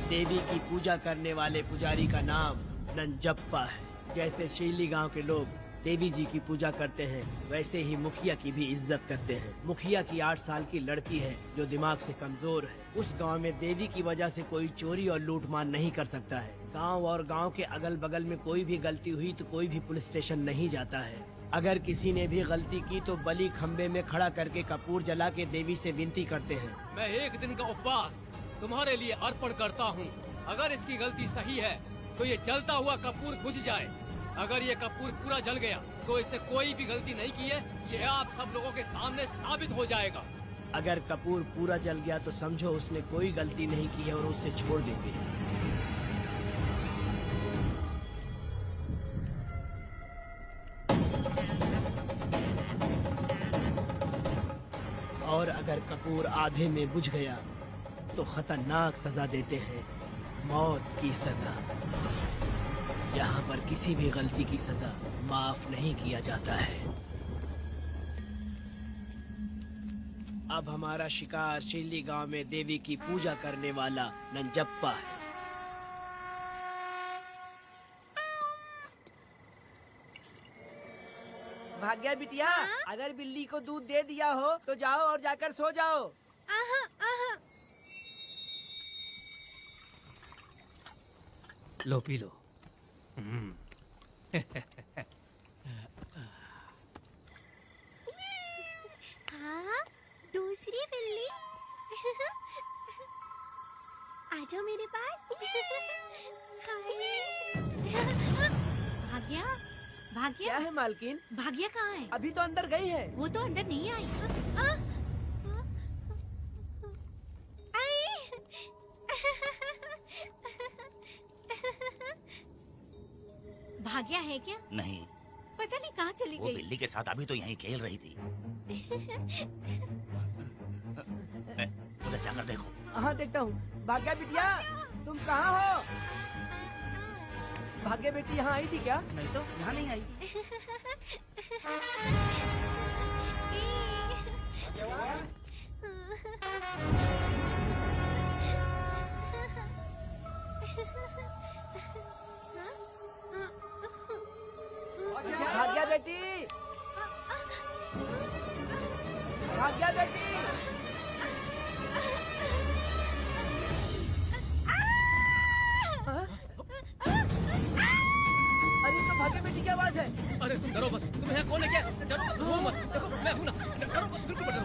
J: देवी की पूजा करने वाले पुजारी का नाम नंजप्पा है। जैसे शिरली गांव के लोग देवी जी की पूजा करते हैं, वैसे ही मुखिया की भी इज्जत करते हैं। मुखिया की 8 साल की लड़की है जो दिमाग से कमजोर है। उस गांव में देवी की वजह से कोई चोरी और लूटमार नहीं कर सकता है। गांव और गांव के अगल बगल में कोई भी गलती हुई तो कोई भी पुलिस स्टेशन नहीं जाता है। अगर किसी ने भी गलती की तो बलि खम्बे में खड़ा करके कपूर जला के देवी से विनती करते हैं।
K: मैं 1 दिन का उपवास तुम्हारे लिए अर्पण करता हूँ। अगर इसकी गलती सही है तो ये जलता हुआ कपूर बुझ जाए। अगर ये कपूर पूरा जल गया तो इसने कोई भी गलती नहीं की है, ये आप सब लोगों के सामने साबित हो जाएगा।
J: अगर कपूर पूरा जल गया तो समझो उसने कोई गलती नहीं की है और उसे छोड़ देंगे। और अगर कपूर आधे में बुझ गया तो खतरनाक सजा देते हैं, मौत की सजा। यहाँ पर किसी भी गलती की सजा माफ नहीं किया जाता है। अब हमारा शिकार शिरली गांव में देवी की पूजा करने वाला नंजप्पा है। भाग्या बिटिया, अगर बिल्ली को दूध दे दिया हो तो जाओ और जाकर सो जाओ।
K: लो पी लो।
G: हाँ, दूसरी बिल्ली। आ जाओ मेरे पास।
F: भाग्या, भाग्या,
J: क्या है मालकिन?
F: भाग्या कहाँ है?
J: अभी तो अंदर गई है।
F: वो तो अंदर नहीं आई। भाग्या है क्या?
B: नहीं,
F: पता नहीं कहाँ चली
B: वो
F: गई।
B: बिल्ली के साथ अभी तो यहीं खेल रही थी। उधर जाकर देखो।
J: हाँ देखता हूँ। भाग्या बिटिया, तुम कहाँ हो? भाग्या बेटी यहाँ आई थी क्या?
C: नहीं तो यहाँ नहीं आई।
J: भाग्या बेटी, भाग्या बेटी,
K: अरे तुम डरो मत, तुम्हें यहाँ कौन है क्या? डरो मत, रो मत, देखो मैं हूँ ना, डरो मत, बिल्कुल मत डरो।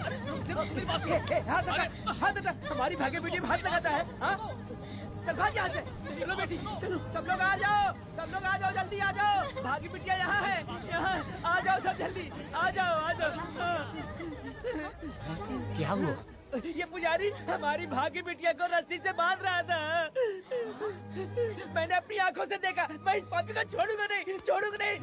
K: अरे देखो मेरी बात सुनो।
C: हाथ हटा, हमारी भागे बेटी में हाथ लगाता है। हाँ? चल भाग यहाँ से। चलो बेटी, चलो सब लोग आ जाओ, सब लोग आ जाओ, जल्दी आ जाओ। भागी बिटिया यहाँ है, यहाँ आ जाओ सब जल्दी, आ जाओ आ जाओ।
B: क्या हुआ?
C: ये पुजारी हमारी भागी बिटिया को रस्सी से बांध रहा था। मैंने अपनी आंखों से देखा। मैं इस पापी को छोड़ूंगा नहीं, छोड़ूंगा नहीं।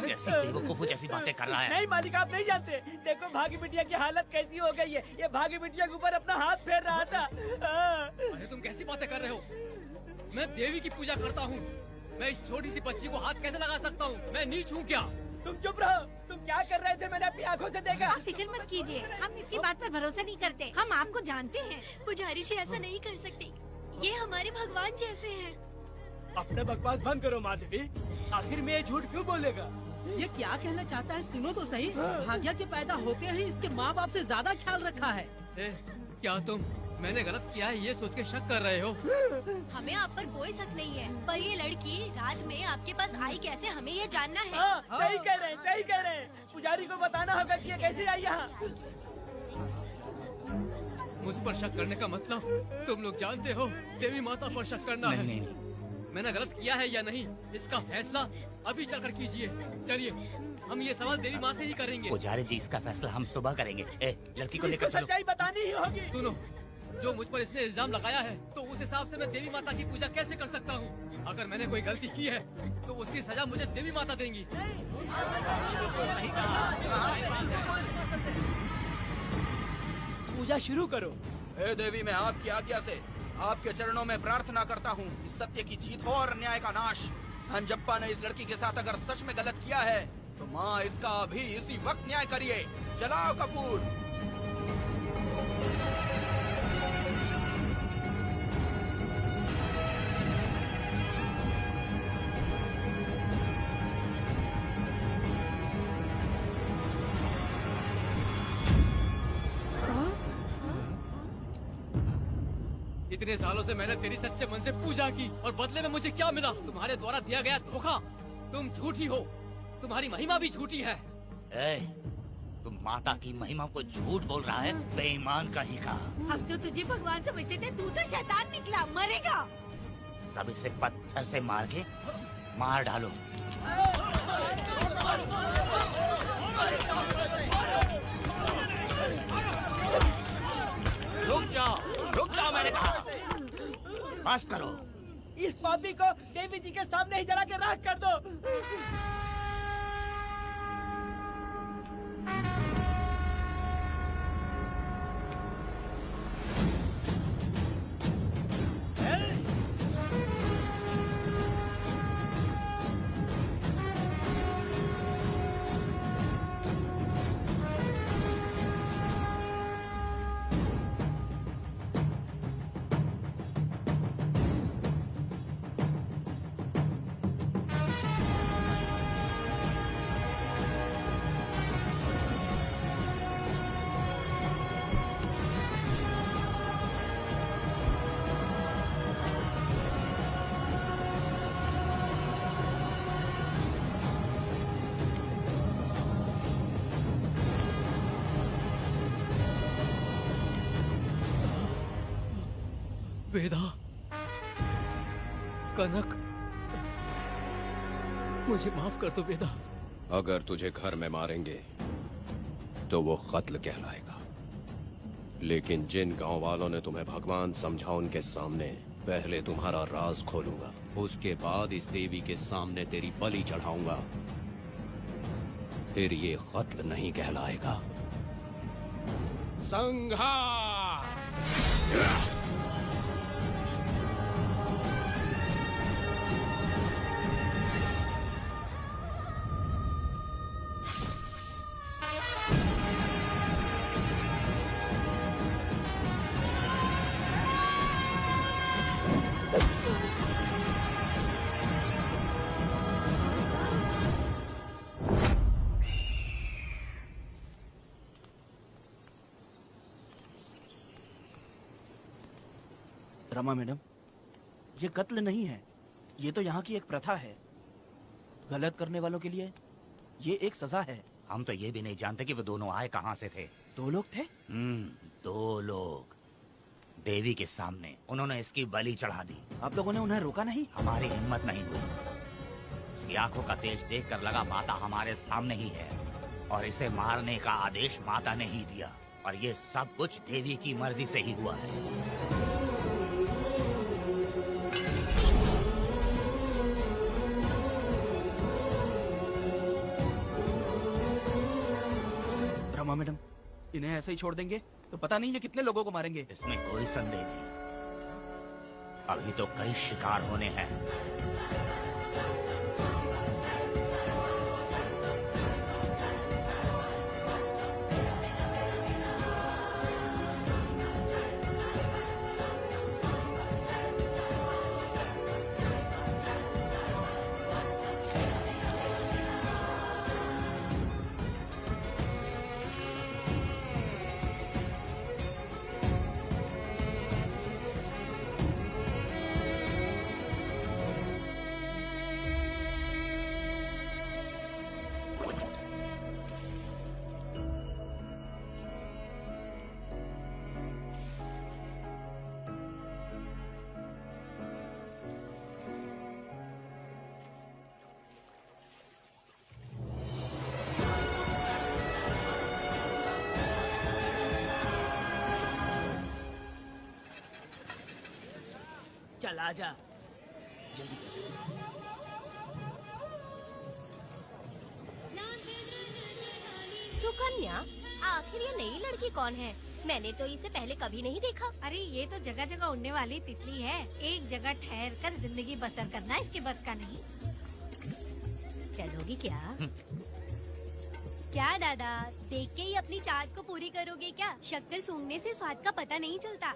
B: ऐसी बेवकूफों जैसी बातें कर रहा है।
C: नहीं मालिक, आप नहीं जानते। देखो भागी बिटिया की हालत कैसी हो गई है। ये भागी बिटिया के ऊपर अपना हाथ फेर रहा था।
K: अरे तुम कैसी बातें कर रहे हो? मैं देवी की पूजा करता हूँ। मैं इस छोटी सी बच्ची को हाथ कैसे लगा सकता हूँ? मैं नीच हूँ क्या?
C: तुम चुप रहो। तुम क्या कर रहे थे? मैंने अपनी आंखों से देखा।
F: आप फिक्र मत कीजिए, हम इसकी बात पर भरोसा नहीं करते। हम आपको जानते हैं।
G: पुजारी जी ऐसा नहीं कर सकते, ये हमारे भगवान जैसे हैं।
C: अपना बकवास बंद करो माधवी। आखिर में ये झूठ क्यों बोलेगा?
E: ये क्या कहना चाहता है? सुनो तो सही। भाग्या के पैदा होते ही इसके माँ बाप से ज्यादा ख्याल रखा है।
K: क्या तुम मैंने गलत किया है ये सोच के शक कर रहे हो?
G: हमें आप पर कोई शक नहीं है, पर ये लड़की रात में आपके पास आई कैसे, हमें ये जानना है।
C: हाँ, सही कह रहे हैं, सही कह रहे हैं। पुजारी को बताना होगा कि ये कैसे आई यहाँ।
K: मुझ पर शक करने का मतलब तुम लोग जानते हो, देवी माता पर शक करना है।
B: नहीं।
K: मैंने गलत किया है या नहीं, इसका फैसला अभी चलकर कीजिए। चलिए हम ये सवाल देवी माँ से ही करेंगे।
B: पुजारी जी, इसका फैसला हम सुबह करेंगे। लड़की को लेकर चलो।
C: सच्चाई बतानी ही होगी।
K: सुनो, जो मुझ पर इसने इल्जाम लगाया है, तो उस हिसाब से मैं देवी माता की पूजा कैसे कर सकता हूँ? अगर मैंने कोई गलती की है, तो उसकी सजा मुझे देवी माता देंगी।
C: पूजा शुरू करो।
L: हे देवी, मैं आपकी आज्ञा से आपके चरणों में प्रार्थना करता हूँ कि सत्य की जीत हो और अन्याय का नाश। अंजप्पा ने इस लड़की के साथ अगर सच में गलत किया है, तो माँ इसका अभी इसी वक्त न्याय करिए। जलाओ कपूर।
K: इतने सालों से मैंने तेरी सच्चे मन से पूजा की, और बदले में मुझे क्या मिला? तुम्हारे द्वारा दिया गया धोखा। तुम झूठी हो, तुम्हारी महिमा भी झूठी है।
B: तुम माता की महिमा को झूठ बोल रहा है, बेईमान कहीं का।
F: हम तो तुझे भगवान समझते थे, तू तो शैतान निकला, मरेगा।
B: सब इसे पत्थर से मार के मार डालो। रुक जाओ मैंने कहा। बस करो।
C: इस पापी को देवी जी के सामने ही जला के राख कर दो।
K: वेदा, कनक, मुझे माफ कर दो वेदा।
H: अगर तुझे घर में मारेंगे तो वो कत्ल कहलाएगा, लेकिन जिन गांव वालों ने तुम्हें भगवान समझा उनके सामने पहले तुम्हारा राज खोलूंगा, उसके बाद इस देवी के सामने तेरी बलि चढ़ाऊंगा, फिर ये कत्ल नहीं कहलाएगा। संहार!
C: रमा मैडम, ये कत्ल नहीं है, ये तो यहाँ की एक प्रथा है। गलत करने वालों के लिए ये एक सजा है।
B: हम तो ये भी नहीं जानते कि वो दोनों आए कहाँ से थे।
C: 2 लोग थे?
B: 2 लोग देवी के सामने, उन्होंने इसकी बलि चढ़ा दी।
C: आप लोगों ने उन्हें रोका नहीं?
B: हमारी हिम्मत नहीं हुई। उसकी आंखों का तेज देखकर लगा माता हमारे सामने ही है और इसे मारने का आदेश माता ने ही दिया, और ये सब कुछ देवी की मर्जी से ही हुआ है।
C: रमा मैडम, इन्हें ऐसे ही छोड़ देंगे तो पता नहीं ये कितने लोगों को मारेंगे।
B: इसमें कोई संदेह नहीं। अभी तो कई शिकार होने हैं।
D: चल आजा, जल्दी कर जल्दी।
A: सुकन्या, आखिर ये नई लड़की कौन है? मैंने तो इसे पहले कभी नहीं देखा।
F: अरे ये तो जगह जगह उड़ने वाली तितली है। एक जगह ठहर कर जिंदगी बसर करना इसके बस का नहीं।
A: चलोगी क्या? क्या दादा, देख के ही अपनी चाहत को पूरी करोगे क्या? शक्कर सूंघने से स्वाद का पता नहीं चलता।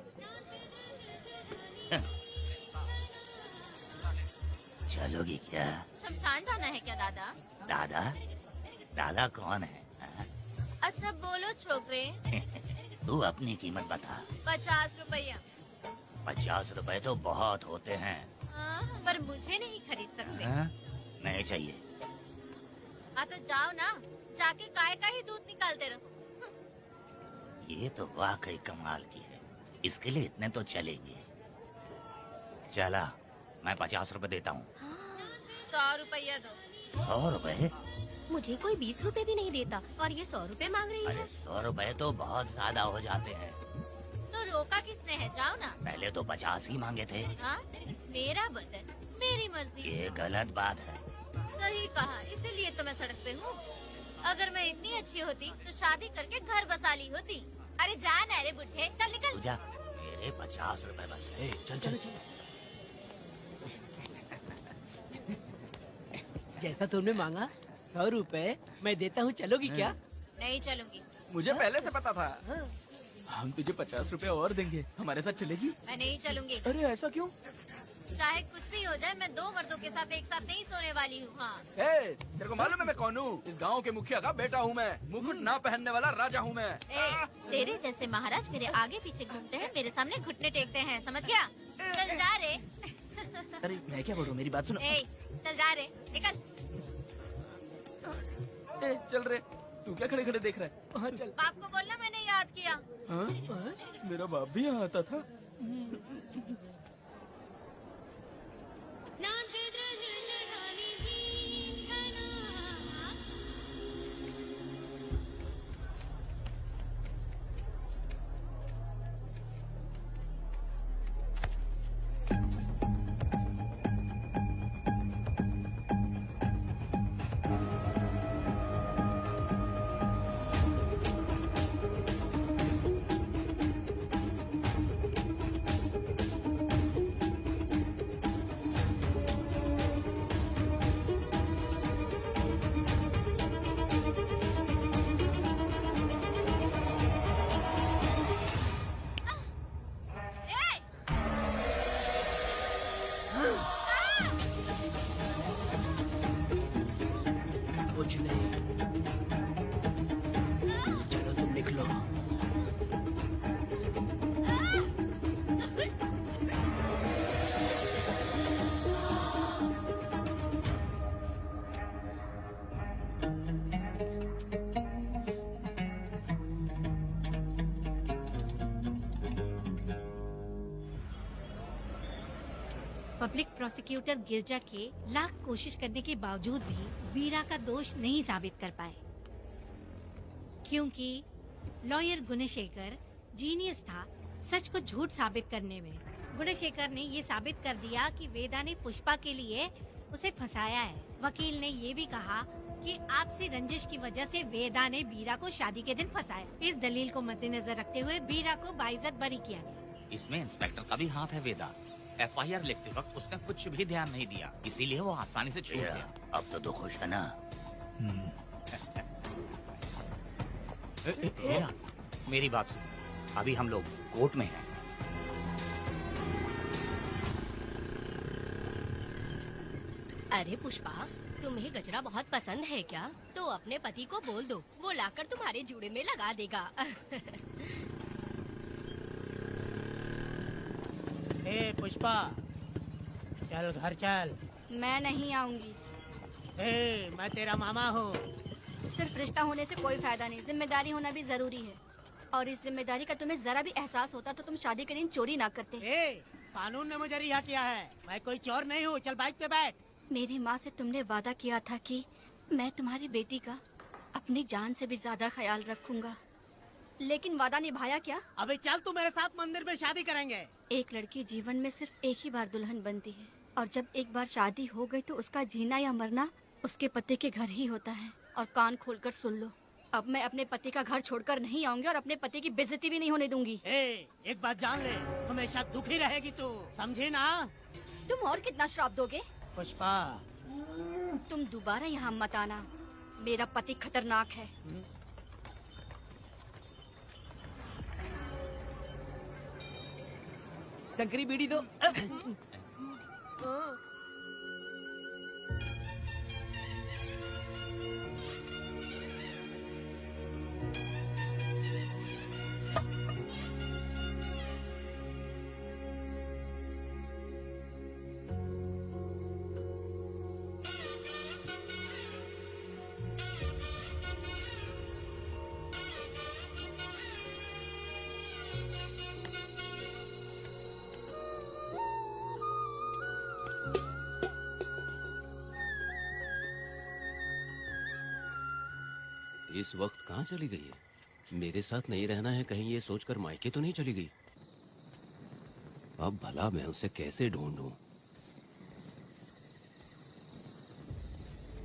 B: चलोगी क्या?
I: शमशान जाना है क्या दादा?
B: दादा? दादा कौन है?
I: अच्छा बोलो छोकरे।
B: तू अपनी कीमत बता।
I: 50 रुपया।
B: 50 रुपए तो बहुत होते हैं।
I: पर मुझे नहीं खरीद सकते।
B: नहीं चाहिए।
I: तो जाओ ना, जाके गाय का ही दूध निकालते रहो।
B: ये तो वाकई कमाल की है। इसके लिए इतने तो चलेंगे। चला, मैं 50 रुपए देता हूँ।
I: 100 रुपया दो।
B: 100 रुपए?
A: मुझे कोई 20 रुपए भी नहीं देता और ये 100 रुपए मांग रही है।
B: अरे 100 रुपए तो बहुत ज्यादा हो जाते हैं।
I: तो रोका किसने है? जाओ ना।
B: पहले तो 50 ही मांगे थे।
I: हाँ? मेरा बदन, मेरी मर्जी।
B: ये गलत बात है।
I: सही कहा, इसीलिए तो मैं सड़क पे हूँ। अगर मैं इतनी अच्छी होती तो शादी करके घर बसा ली होती। अरे जान अरे बुढ़े, चल निकल।
B: पूजा, मेरे 50 रुपए बस।
D: चल चल चल। जैसा तुमने मांगा 100 रुपए मैं देता हूँ, चलोगी क्या?
I: नहीं चलूंगी।
C: मुझे पहले से पता था। हम तुझे 50 रुपए और देंगे, हमारे साथ चलेगी?
I: मैं नहीं चलूंगी।
C: अरे ऐसा क्यों?
I: चाहे कुछ भी हो जाए, मैं 2 मर्दों के साथ एक साथ नहीं सोने वाली हूँ। हाँ।
C: तेरे को मालूम है मैं कौन हूँ? इस गांव के मुखिया का बेटा हूँ मैं। मुकुट ना पहनने वाला राजा हूँ मैं।
I: तेरे जैसे महाराज मेरे आगे पीछे घूमते हैं, मेरे सामने घुटने टेकते हैं, समझ गया? चल जा रे।
C: अरे मैं क्या बोलूँ, मेरी बात सुनो।
I: चल जा रे, निकल।
C: चल रे, तू क्या खड़े खड़े देख रहा है? हाँ चल।
I: बाप को बोलना मैंने याद किया।
C: हाँ? मेरा बाप भी यहाँ आता था।
D: कुछ नहीं, चलो तुम निकलो।
F: पब्लिक प्रोसिक्यूटर गिरजा के लाख कोशिश करने के बावजूद भी वीरा का दोष नहीं साबित कर पाए, क्योंकि लॉयर गुणशेखर जीनियस था सच को झूठ साबित करने में। गुणशेखर ने ये साबित कर दिया कि वेदा ने पुष्पा के लिए उसे फंसाया है। वकील ने ये भी कहा कि आपसी रंजिश की वजह से वेदा ने वीरा को शादी के दिन फंसाया। इस दलील को मद्देनजर रखते हुए वीरा को बाइज्जत बरी किया गया।
B: इसमें इंस्पेक्टर का भी हाथ है वेदा। एफआईआर लिखते वक्त उसने कुछ भी ध्यान नहीं दिया, इसीलिए वो आसानी से छूट गया। अब तो खुश है ना? वेदा, मेरी बात सुन, अभी हम लोग कोर्ट में हैं।
A: अरे पुष्पा, तुम्हें गजरा बहुत पसंद है क्या? तो अपने पति को बोल दो, वो लाकर तुम्हारे जूड़े में लगा देगा।
E: ए पुष्पा, चल घर चल।
G: मैं नहीं आऊंगी।
E: ए, मैं तेरा मामा हूँ।
G: सिर्फ रिश्ता होने से कोई फायदा नहीं, जिम्मेदारी होना भी जरूरी है। और इस जिम्मेदारी का तुम्हें जरा भी एहसास होता तो तुम शादी के दिन चोरी ना करते।
E: ए, कानून ने मुझे रिहा किया है, मैं कोई चोर नहीं हूँ। चल बाइक पे बैठ।
G: मेरी माँ से तुमने वादा किया था कि मैं तुम्हारी बेटी का अपनी जान से भी ज्यादा ख्याल रखूंगा, लेकिन वादा निभाया क्या?
E: अबे चल, तू मेरे साथ मंदिर में शादी करेंगे।
G: एक लड़की जीवन में सिर्फ एक ही बार दुल्हन बनती है, और जब एक बार शादी हो गई तो उसका जीना या मरना उसके पति के घर ही होता है। और कान खोलकर सुन लो, अब मैं अपने पति का घर छोड़कर नहीं आऊंगी और अपने पति की बेइज्जती भी नहीं होने दूंगी।
E: एक बात जान ले, हमेशा दुखी रहेगी तू, समझी ना?
G: तुम और कितना श्राप दोगे?
E: पुष्पा,
G: तुम दोबारा यहाँ मत आना, मेरा पति खतरनाक है।
D: शंकरी बीड़ी दो।
H: इस वक्त कहाँ चली गई है? मेरे साथ नहीं रहना है कहीं ये सोचकर मायके तो नहीं चली गई? अब भला मैं उसे कैसे ढूंढूं?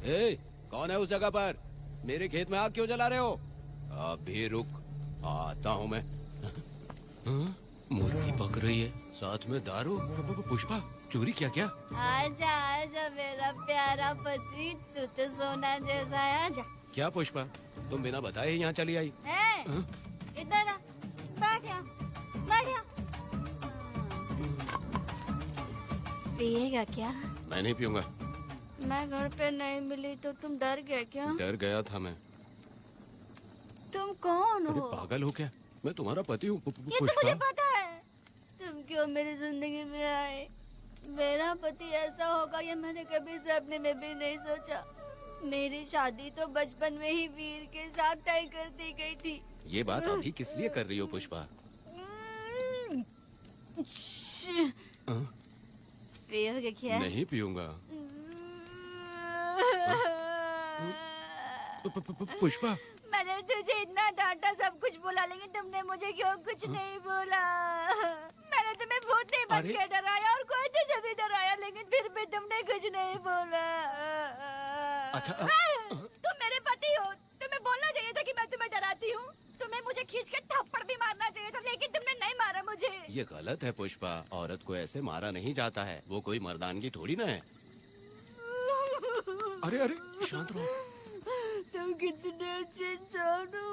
H: ए, कौन है उस जगह पर? मेरे खेत में आग क्यों जला रहे हो? अभी रुक, आता हूँ मैं। हाँ? मुर्गी पक रही है, साथ में दारू। पुष्पा, चोरी क्या? क्या?
G: आजा आजा मेरा प्यारा पति, तू तो सोना जैसा है। आजा।
H: क्या पुष्पा, तुम बिना बताए ही यहाँ चली आई?
G: इधर आ, बैठ यहाँ, बैठ यहाँ। पिएगा क्या?
H: मैं नहीं पीऊंगा।
G: मैं घर पे नहीं मिली तो तुम डर गए क्या?
H: डर गया था मैं।
G: तुम कौन
H: अरे
G: हो?
H: पागल हो क्या? मैं तुम्हारा पति हूँ।
G: ये तो मुझे पता है। तुम क्यों मेरी जिंदगी में आए? मेरा पति ऐसा होगा ये मैंने कभी सपने में भी नहीं सोचा। मेरी शादी तो बचपन में ही वीर के साथ तय कर दी गई थी।
H: ये बात अभी किस लिए कर रही हो पुष्पा?
G: पियोगे क्या?
H: नहीं पीऊंगा। पुष्पा,
G: मैंने तुझे इतना डांटा, सब कुछ बोला, लेकिन तुमने मुझे क्यों कुछ नहीं बोला? मैंने तुम्हें बहुत नहीं बन के डराया और कोई तुझे भी डराया, लेकिन फिर भी तुमने कुछ नहीं बोला।
H: अच्छा,
G: तुम मेरे पति हो, तुम्हें बोलना चाहिए था कि मैं तुम्हें डराती हूँ। तुम्हें मुझे खींच के थप्पड़ भी मारना चाहिए था, लेकिन तुमने नहीं मारा मुझे।
H: ये गलत है पुष्पा, औरत को ऐसे मारा नहीं जाता है, वो कोई मर्दानगी थोड़ी ना है। अरे अरे शांत रहो।
G: तुम कितने अच्छे इंसान हो।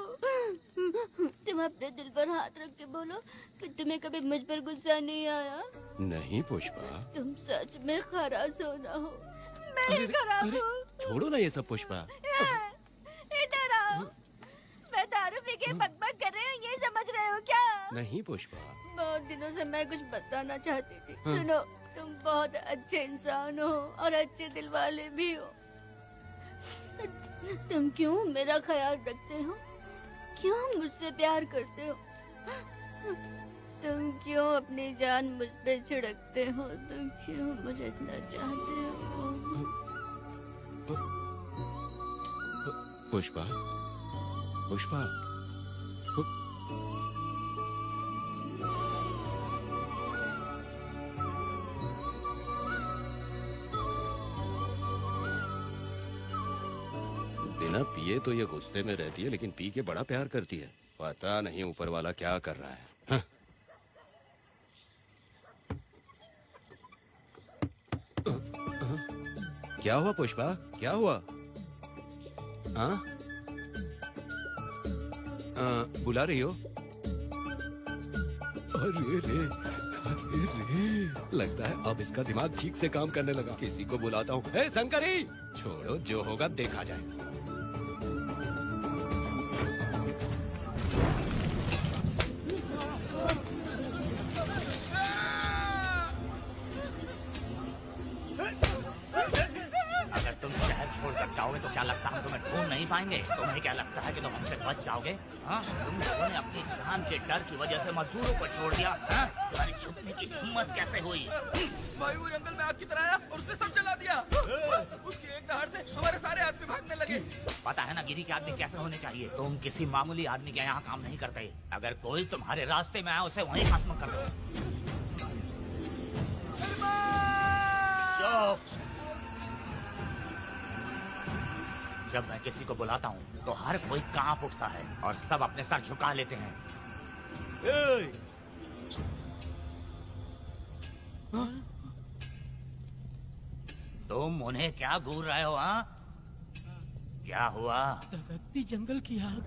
G: तुम अपने दिल पर हाथ रख के बोलो कि तुम्हें कभी मुझ पर गुस्सा नहीं आया।
H: नहीं पुष्पा,
G: तुम सच में खराब सोना हो। मैं ही खराब हूँ।
H: छोड़ो ना ये सब पुष्पा।
G: इधर आओ। मैं दारू पी के बकबक कर रही हूँ, ये समझ रहे हो क्या?
H: नहीं पुष्पा।
G: बहुत दिनों से मैं कुछ बताना चाहती थी। सुनो, तुम बहुत अच्छे इंसान हो और अच्छे दिल वाले भी हो। तुम क्यों मेरा ख्याल रखते हो? क्यों मुझसे प्यार करते हो? तुम क्यों अपनी जान मुझ पे छिड़कते हो? तुम क्यों मुझे इतना चाहते हो?
H: पुष्पा, पुष्पा, बिना पिए तो ये गुस्से में रहती है, लेकिन पी के बड़ा प्यार करती है। पता नहीं ऊपर वाला क्या कर रहा है। हाँ? क्या हुआ पुष्पा, क्या हुआ? हाँ? बुला रही हो? अरे रे, अरे रे, लगता है अब इसका दिमाग ठीक से काम करने लगा। किसी को बुलाता हूँ। हे शंकरी, छोड़ो, जो होगा देखा जाएगा।
B: अगर तुम शहर छोड़कर जाओगे तो क्या लगता है तुम्हें ढूंढ नहीं पाएंगे? तुम्हें क्या लगता है कि तुम हमसे बच जाओगे? हाँ, तुम लोगों ने अपनी जान के डर की वजह से मजदूरों को छोड़ दिया। हाँ? तुम्हारी छुपने की हिम्मत कैसे हुई?
C: भाई वो जंगल में आग की तरह आया और उसने सब जला दिया। उसकी एक दहाड़ से हमारे सारे आदमी भागने लगे।
B: पता है ना गिरी के आदमी कैसे होने चाहिए? तुम किसी मामूली आदमी के यहाँ काम नहीं करते। अगर कोई तुम्हारे रास्ते में आया उसे वहीं खत्म कर दो। चुप! जब मैं किसी को बुलाता हूँ तो हर कोई कांप उठता है और सब अपने सर झुका लेते हैं। तुम उन्हें क्या घूर रहे हो? हाँ, क्या हुआ?
D: दबकती जंगल की आग।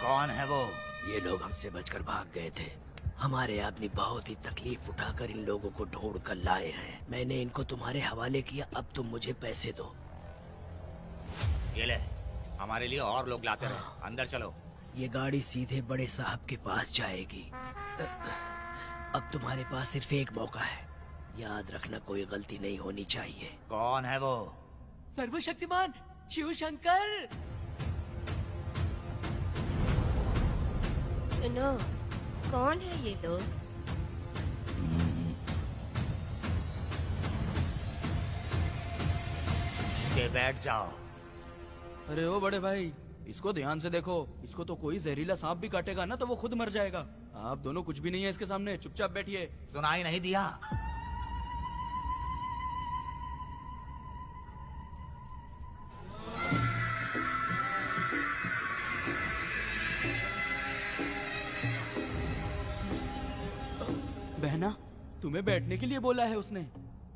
B: कौन है वो?
D: ये लोग हमसे बचकर भाग गए थे। हमारे आदमी बहुत ही तकलीफ उठाकर इन लोगों को ढूंढ कर लाए हैं। मैंने इनको तुम्हारे हवाले किया, अब तुम मुझे पैसे दो।
B: ये ले, हमारे लिए और लोग लाते रहे। अंदर चलो।
D: ये गाड़ी सीधे बड़े साहब के पास जाएगी। अब तुम्हारे पास सिर्फ एक मौका है, याद रखना कोई गलती नहीं होनी चाहिए।
B: कौन है वो?
D: सर्वशक्तिमान शिव शंकर।
A: सुनो, कौन है ये लोग?
B: बैठ जाओ।
C: अरे ओ बड़े भाई, इसको ध्यान से देखो। इसको तो कोई जहरीला सांप भी काटेगा ना तो वो खुद मर जाएगा। आप दोनों कुछ भी नहीं है इसके सामने, चुपचाप बैठिए।
B: सुनाई नहीं दिया?
C: बहना, तुम्हें बैठने के लिए बोला है उसने,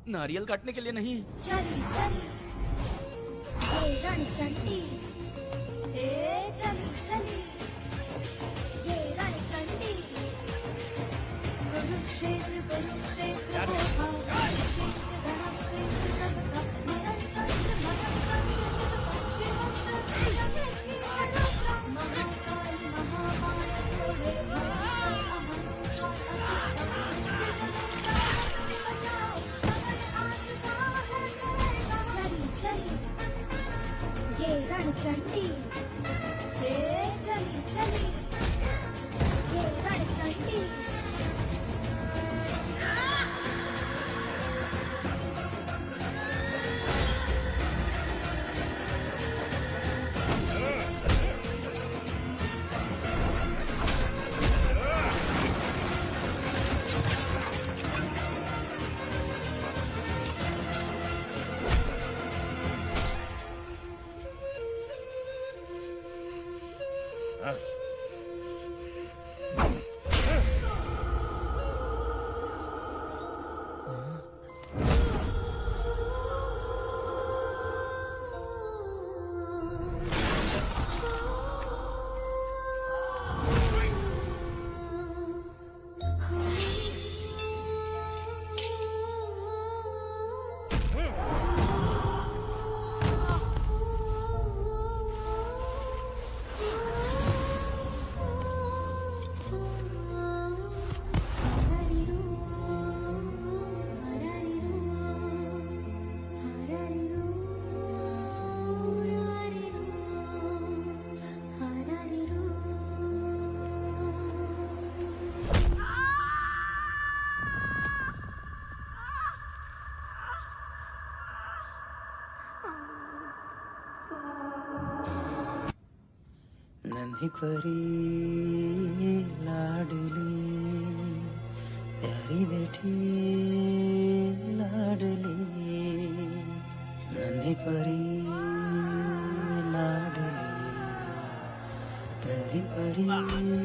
C: नारियल काटने के लिए नहीं।
G: चली चली ये रणचंडी, चली चली ये रणचंडी, कुरुक्षेत्र कुरुक्षेत्र ये रणचंडी, चली चली ये रणचंडी।
M: नन्ही परी लाडली प्यारी बेटी लाडली नन्ही परी लाडली नन्ही परी लाडली।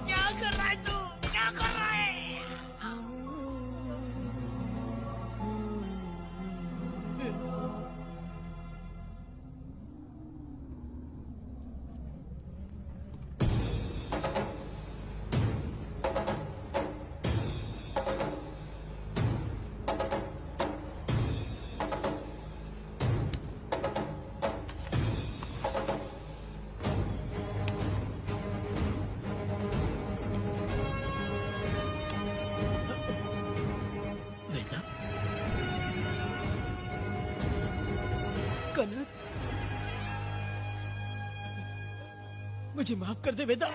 E: क्या कर रहा है तू? क्या कर रहा है?
D: वेदा, कनक, मुझे माफ कर दे वेदा।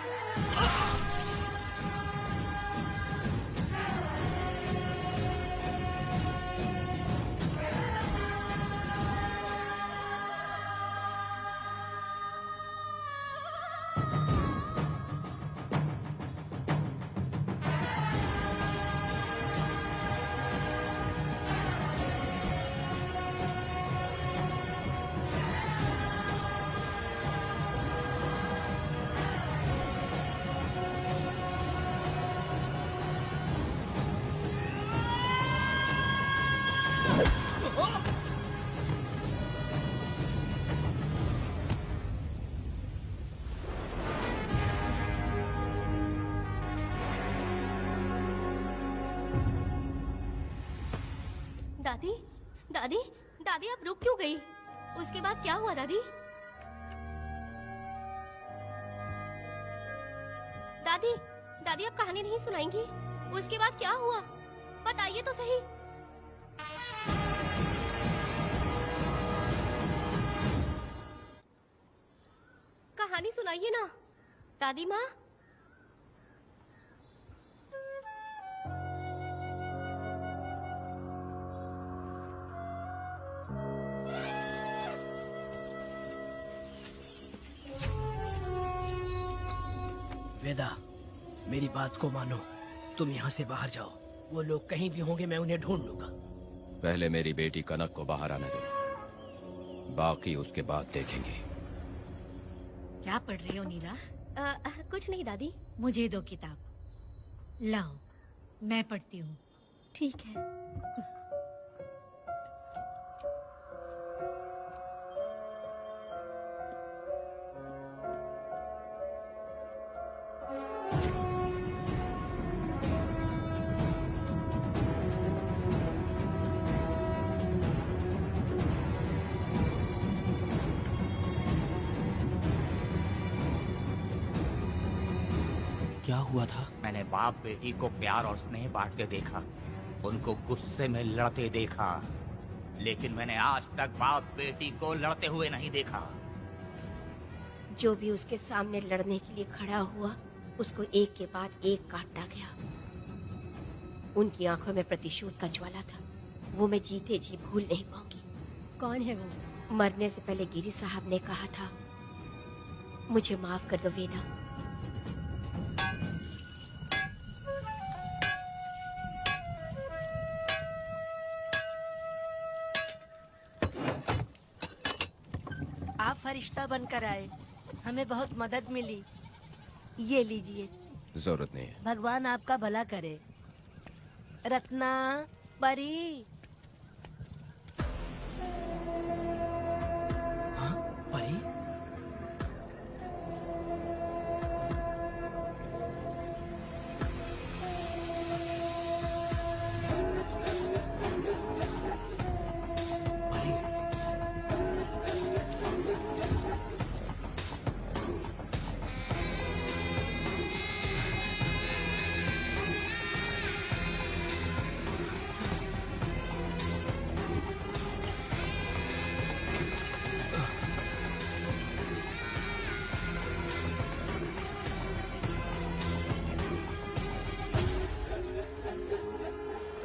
A: दादी, दादी, दादी आप रुक क्यों गई? उसके बाद क्या हुआ दादी? दादी, दादी आप कहानी नहीं सुनाएंगी? उसके बाद क्या हुआ? बताइए तो सही। कहानी सुनाइए ना, दादी माँ।
D: वेदा, मेरी बात को मानो, तुम यहाँ से बाहर जाओ। वो लोग कहीं भी होंगे, मैं उन्हें ढूंढ लूंगा।
H: पहले मेरी बेटी कनक को बाहर आने दो, बाकी उसके बाद देखेंगे।
F: क्या पढ़ रही हो नीला?
A: कुछ नहीं दादी।
F: मुझे दो किताब। लाओ, मैं पढ़ती हूँ।
A: ठीक है।
C: क्या हुआ था?
B: मैंने बाप बेटी को प्यार और स्नेह बांटते देखा, उनको गुस्से में लड़ते देखा, लेकिन मैंने आज तक बाप बेटी को लड़ते हुए नहीं देखा।
A: जो भी उसके सामने लड़ने के लिए खड़ा हुआ, उसको एक के बाद एक काटता गया। उनकी आंखों में प्रतिशोध का ज्वाला था, वो मैं जीते जी भूल नहीं पाऊंगी।
G: कौन है वो?
A: मरने से पहले गिरी साहब ने कहा था, मुझे माफ कर दो वेदा।
E: आप फरिश्ता बनकर आए, हमें बहुत मदद मिली। ये लीजिए।
H: जरूरत नहीं है।
E: भगवान आपका भला करे। रत्ना, परी।
D: हाँ, परी?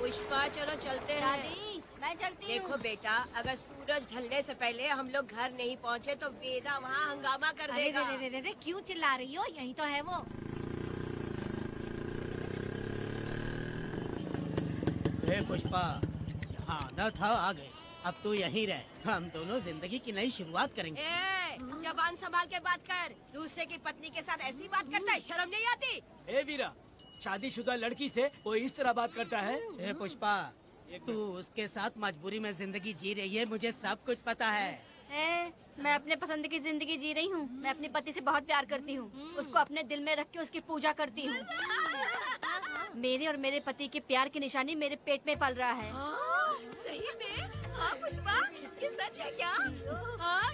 F: पुष्पा, चलो चलते हैं।
G: दादी, मैं
F: चलती देखो बेटा, अगर सूरज ढलने से पहले हम लोग घर नहीं पहुँचे तो वेदा वहाँ हंगामा कर देगा।
N: अरे क्यों चिल्ला रही हो? यही तो है वो।
E: पुष्पा, यहाँ आना था आ गए। अब तू यहीं रह, हम दोनों जिंदगी की नई शुरुआत करेंगे।
F: जबान संभाल के बात कर। दूसरे की पत्नी के साथ ऐसी बात करता है, शर्म नहीं आती?
J: ए वीरा, शादीशुदा लड़की से कोई इस तरह बात करता है?
E: ए पुष्पा, तू उसके साथ मजबूरी में जिंदगी जी रही है, मुझे सब कुछ पता है।
G: मैं अपने पसंद की जिंदगी जी रही हूँ। मैं अपने पति से बहुत प्यार करती हूँ। उसको अपने दिल में रख के उसकी पूजा करती हूँ। मेरे और मेरे पति के प्यार की निशानी मेरे पेट में पल रहा है।
F: सही में? हाँ पुष्पा, ये सच है क्या? हाँ,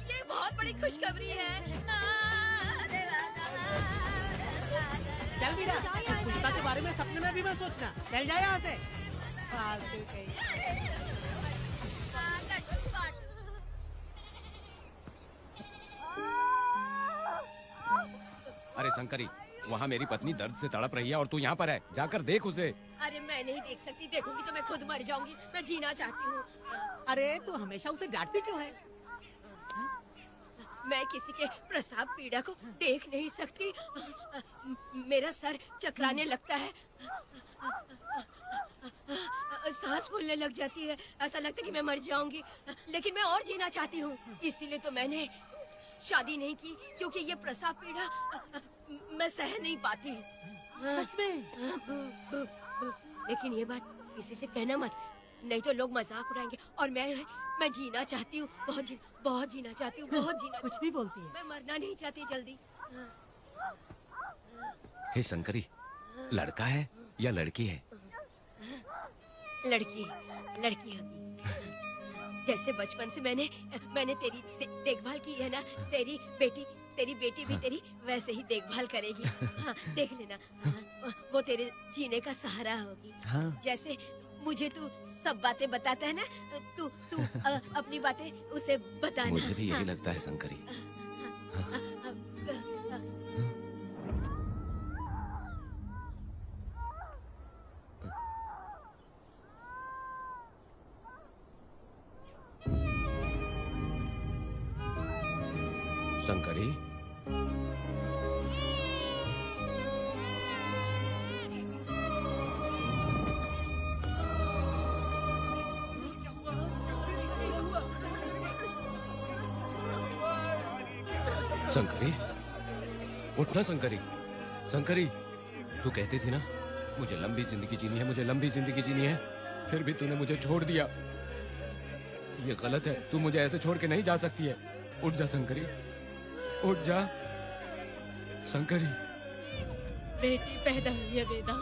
F: ये बहुत बड़ी खुशखबरी है।
E: चल वीरा, पुष्पा के बारे में सपने में भी मत सोचना। चल जाए यहाँ से। फालतू कहीं।
H: अरे शंकरी, वहाँ मेरी पत्नी दर्द से तड़प रही है और तू यहाँ पर है। जाकर देख उसे।
F: अरे मैं नहीं देख सकती, देखूंगी तो मैं खुद मर जाऊंगी। मैं जीना चाहती हूँ।
E: अरे तू हमेशा उसे डांटती क्यों है?
F: मैं किसी के प्रसाव पीड़ा को देख नहीं सकती। मेरा सर चकराने लगता है, सांस फूलने लग जाती है। ऐसा लगता है कि मैं मर जाऊंगी, लेकिन मैं और जीना चाहती हूँ। इसीलिए तो मैंने शादी नहीं की, क्योंकि ये प्रसाव पीड़ा मैं सह नहीं पाती।
E: सच में?
F: लेकिन ये बात किसी से कहना मत, नहीं तो लोग मजाक उड़ाएंगे। और मैं जीना चाहती हूँ, बहुत जीना चाहती हूँ, बहुत जीना।
E: कुछ भी बोलती है।
F: मैं मरना नहीं चाहती जल्दी।
H: हे शंकरी, लड़का है या लड़की है?
F: लड़की होगी। जैसे बचपन से मैंने तेरी देखभाल की है ना, तेरी बेटी भी तेरी वैसे ही देखभाल करेगी। हाँ, देख लेना। हाँ, वो तेरे जीने का सहारा होगी।
H: हाँ।
F: जैसे मुझे तू सब बातें बताता है ना, तू अपनी बातें उसे बताना।
H: मुझे भी यही
F: हाँ।
H: लगता है शंकरी। शंकरी, शंकरी, उठना शंकरी। शंकरी, तू कहती थी ना मुझे लंबी जिंदगी जीनी है, मुझे लंबी जिंदगी जीनी है, फिर भी तूने मुझे छोड़ दिया। ये गलत है, तू मुझे ऐसे छोड़ के नहीं जा सकती है। उठ जा शंकरी, उठ जा शंकरी।
F: बेटी पैदा हुई है वेदा।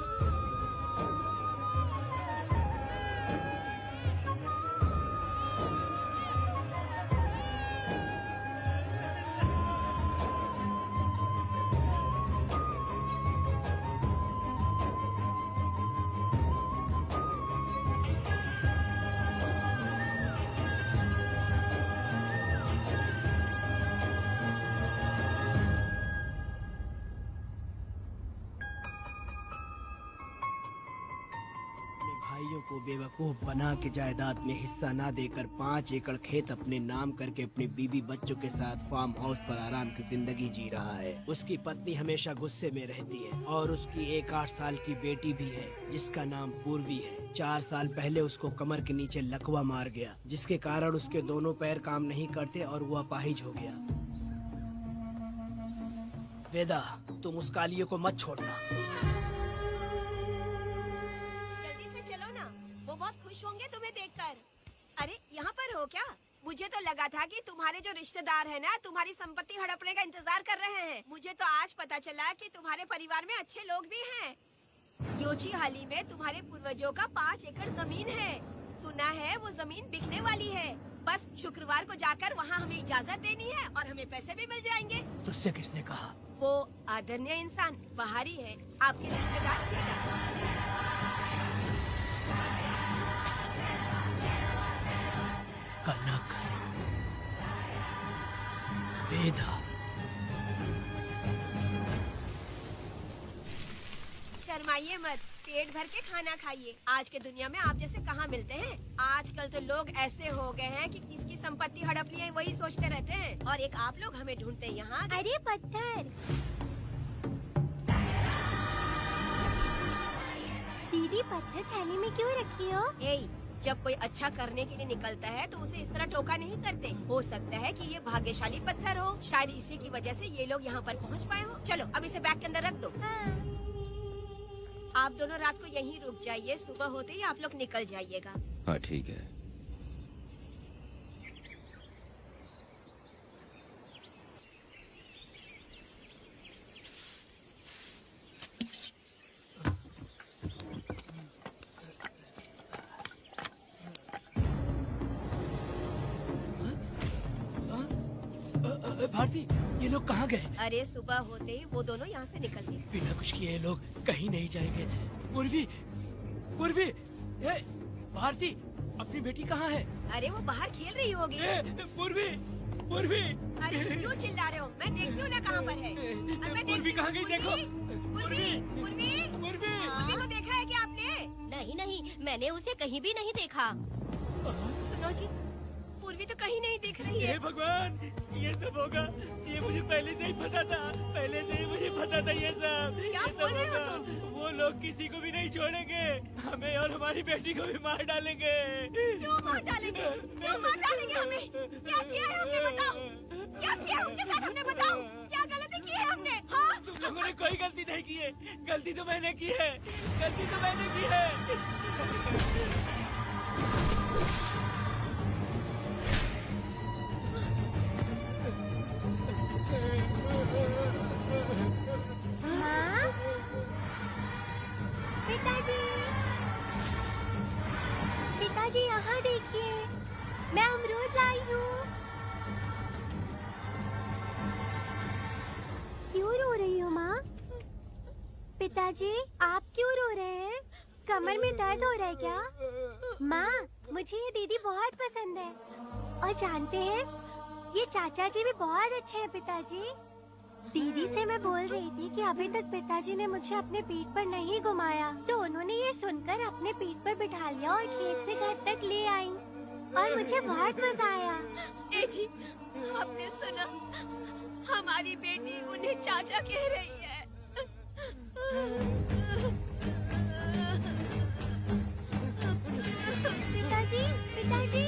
J: भाइयों को बेवकूफ बना के जायदाद में हिस्सा ना देकर 5 एकड़ खेत अपने नाम करके अपनी बीवी बच्चों के साथ फार्म हाउस पर आराम की जिंदगी जी रहा है। उसकी पत्नी हमेशा गुस्से में रहती है और उसकी एक 8 साल की बेटी भी है जिसका नाम पूर्वी है। 4 साल पहले उसको कमर के नीचे लकवा मार गया, जिसके कारण उसके दोनों पैर काम नहीं करते और वो अपाहिज हो गया। वेदा, तुम उस कालिये को मत छोड़ना।
F: बहुत खुश होंगे तुम्हें देखकर। अरे यहाँ पर हो क्या? मुझे तो लगा था कि तुम्हारे जो रिश्तेदार हैं ना, तुम्हारी संपत्ति हड़पने का इंतजार कर रहे हैं। मुझे तो आज पता चला कि तुम्हारे परिवार में अच्छे लोग भी हैं। योची हाली में तुम्हारे पूर्वजों का 5 एकड़ जमीन है। सुना है वो जमीन बिकने वाली है। बस शुक्रवार को जाकर वहाँ हमें इजाजत देनी है और हमें पैसे भी मिल जाएंगे।
J: तुझसे किसने कहा?
F: वो आदरणीय इंसान बाहरी है, आपके रिश्तेदार।
J: कनक, वेदा,
F: शर्माइए मत,
N: पेट भर के खाना खाइए। आज के दुनिया में आप जैसे कहाँ मिलते हैं। आजकल तो लोग ऐसे हो गए हैं कि किसकी संपत्ति हड़प ली है वही सोचते रहते हैं। और एक आप लोग हमें ढूंढते हैं यहाँ।
G: अरे पत्थर, दीदी पत्थर थैली में क्यों रखी हो?
N: जब कोई अच्छा करने के लिए निकलता है तो उसे इस तरह टोका नहीं करते। हो सकता है कि ये भाग्यशाली पत्थर हो, शायद इसी की वजह से ये लोग यहाँ पर पहुँच पाए हो। चलो अब इसे बैग के अंदर रख दो। आप दोनों रात को यहीं रुक जाइए, सुबह होते ही आप लोग निकल जाइएगा।
H: हाँ ठीक है।
D: भारती, ये लोग कहाँ गए?
N: अरे सुबह होते ही वो दोनों यहाँ से निकल गए।
D: बिना कुछ किए ये लोग कहीं नहीं जाएंगे। पूर्वी, पूर्वी, ए, भारती, अपनी बेटी कहाँ है?
N: अरे वो बाहर खेल रही होगी।
D: पूर्वी, पूर्वी।
N: अरे क्यों चिल्ला रहे हो? मैं देखती हूँ ना कहाँ पर है।
D: पूर्वी कहाँ गई देखो।
N: पूर्वी, पूर्वी, पूर्वी को देखा है क्या आपने?
A: नहीं नहीं, मैंने उसे कहीं भी नहीं देखा।
N: सुनो जी, पूर्वी तो कहीं नहीं दिख रही है।
D: हे भगवान, ये सब होगा, ये मुझे पहले से ही पता था। पहले से ही मुझे पता था ये सब।
N: क्या बोल रहे हो तुम?
D: वो लोग किसी को भी नहीं छोड़ेंगे, हमें और हमारी बेटी को भी मार डालेंगे।
N: क्यों मार डालेंगे? क्यों मार डालेंगे हमें? क्या किया है हमने बताओ? क्या किया उनके साथ हमने बताओ? क्या गलती की है हमने? हाँ?
D: तुम लोगों ने कोई गलती नहीं की है। गलती तो मैंने की है, गलती तो मैंने की है।
G: माँ, पिताजी, पिताजी यहाँ देखिए, मैं अमरूद लाई हूँ। क्यों रो रही हो माँ? पिताजी, आप क्यों रो रहे हैं? कमर में दर्द हो रहा है क्या? माँ, मुझे ये दीदी बहुत पसंद है। और जानते हैं, ये चाचा जी भी बहुत अच्छे हैं पिताजी। दीदी से मैं बोल रही थी कि अभी तक पिताजी ने मुझे अपने पीठ पर नहीं घुमाया, तो उन्होंने ये सुनकर अपने पीठ पर बिठा लिया और खेत से घर तक ले आई और मुझे बहुत मजा आया।
N: ए जी, आपने सुना? हमारी बेटी उन्हें चाचा कह रही है।
G: पिताजी, पिताजी,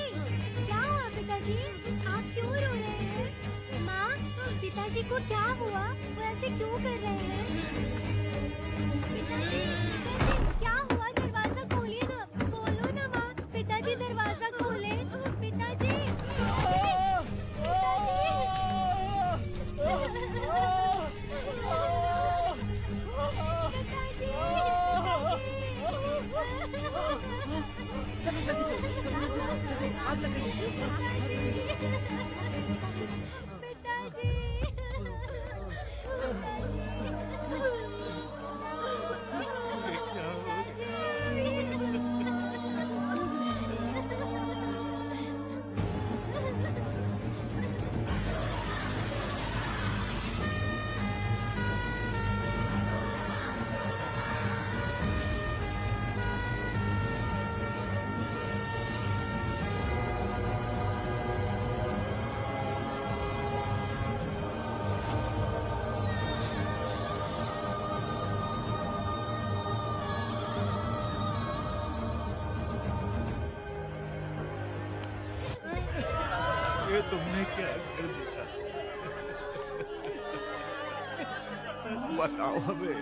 G: क्या हुआ पिताजी? आप क्यों रो रहे हैं? माँ, पिताजी को क्या हुआ? वो ऐसे क्यों कर रहे हैं? पिताजी, पिताजी, क्या हुआ? दरवाजा खोलिए ना, खोलो ना माँ। पिताजी दरवाजा खोले। पिताजी,
M: ये तुमने क्या कर दिया? बताओ हमें।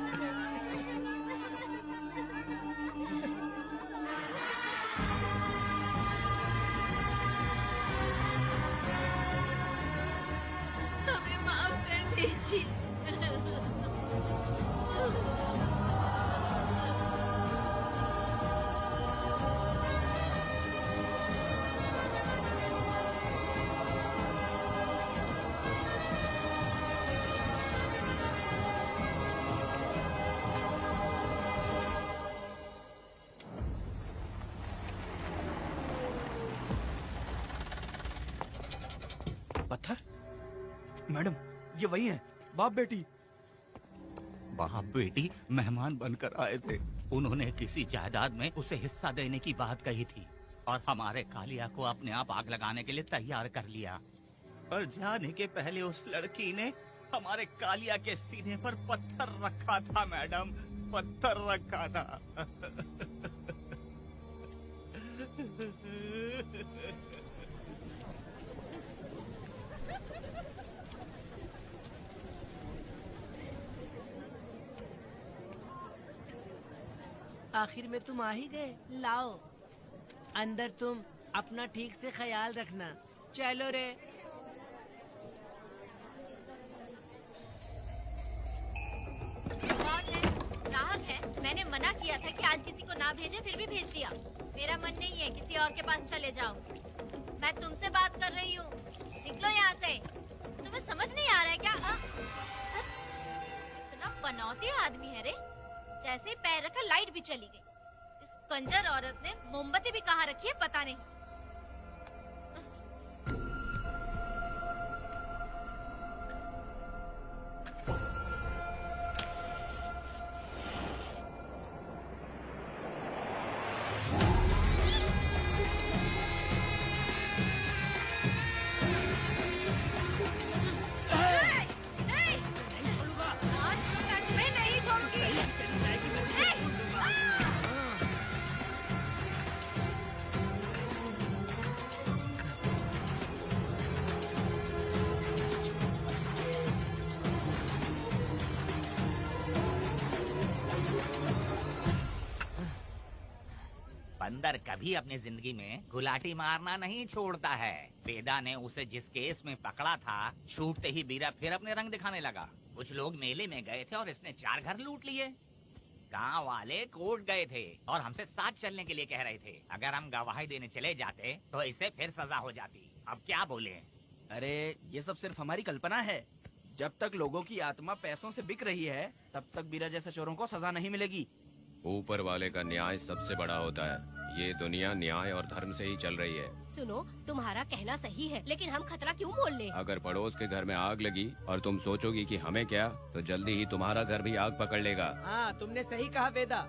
F: हमें माफ कर दीजिए।
C: पत्थर? मैडम, ये वही है, बाप बेटी।
B: बाप बेटी मेहमान बनकर आए थे। उन्होंने किसी जायदाद में उसे हिस्सा देने की बात कही थी और हमारे कालिया को अपने आप आग लगाने के लिए तैयार कर लिया। पर जाने के पहले उस लड़की ने हमारे कालिया के सीने पर पत्थर रखा था मैडम, पत्थर रखा था।
E: आखिर में तुम आ ही गए। लाओ अंदर, तुम अपना ठीक से ख्याल रखना। चलो रे।
I: कौन है? ग्राहक है। मैंने मना किया था कि आज किसी को ना भेजे, फिर भी भेज दिया। मेरा मन नहीं है, किसी और के पास चले जाओ। मैं तुमसे बात कर रही हूँ, निकलो यहाँ से। तुम्हें समझ नहीं आ रहा है क्या? इतना पनौती आदमी है रे, जैसे ही पैर रखा लाइट भी चली गई। इस कंजर औरत ने मोमबत्ती भी कहाँ रखी है पता नहीं।
B: बंदर कभी अपनी जिंदगी में गुलाटी मारना नहीं छोड़ता है। वेदा ने उसे जिस केस में पकड़ा था, छूटते ही बीरा फिर अपने रंग दिखाने लगा। कुछ लोग मेले में गए थे और इसने 4 घर लूट लिए। गांव वाले कोर्ट गए थे और हमसे साथ चलने के लिए कह रहे थे। अगर हम गवाही देने चले जाते तो इसे फिर सजा हो जाती। अब क्या बोले?
C: अरे ये सब सिर्फ हमारी कल्पना है। जब तक लोगों की आत्मा पैसों से बिक रही है, तब तक बीरा जैसे चोरों को सजा नहीं मिलेगी।
H: ऊपर वाले का न्याय सबसे बड़ा होता है। ये दुनिया न्याय और धर्म से ही चल रही है।
A: सुनो, तुम्हारा कहना सही है, लेकिन हम खतरा क्यों मोल ले?
H: अगर पड़ोस के घर में आग लगी और तुम सोचोगी कि हमें क्या, तो जल्दी ही तुम्हारा घर भी आग पकड़ लेगा।
E: हाँ, तुमने सही कहा वेदा।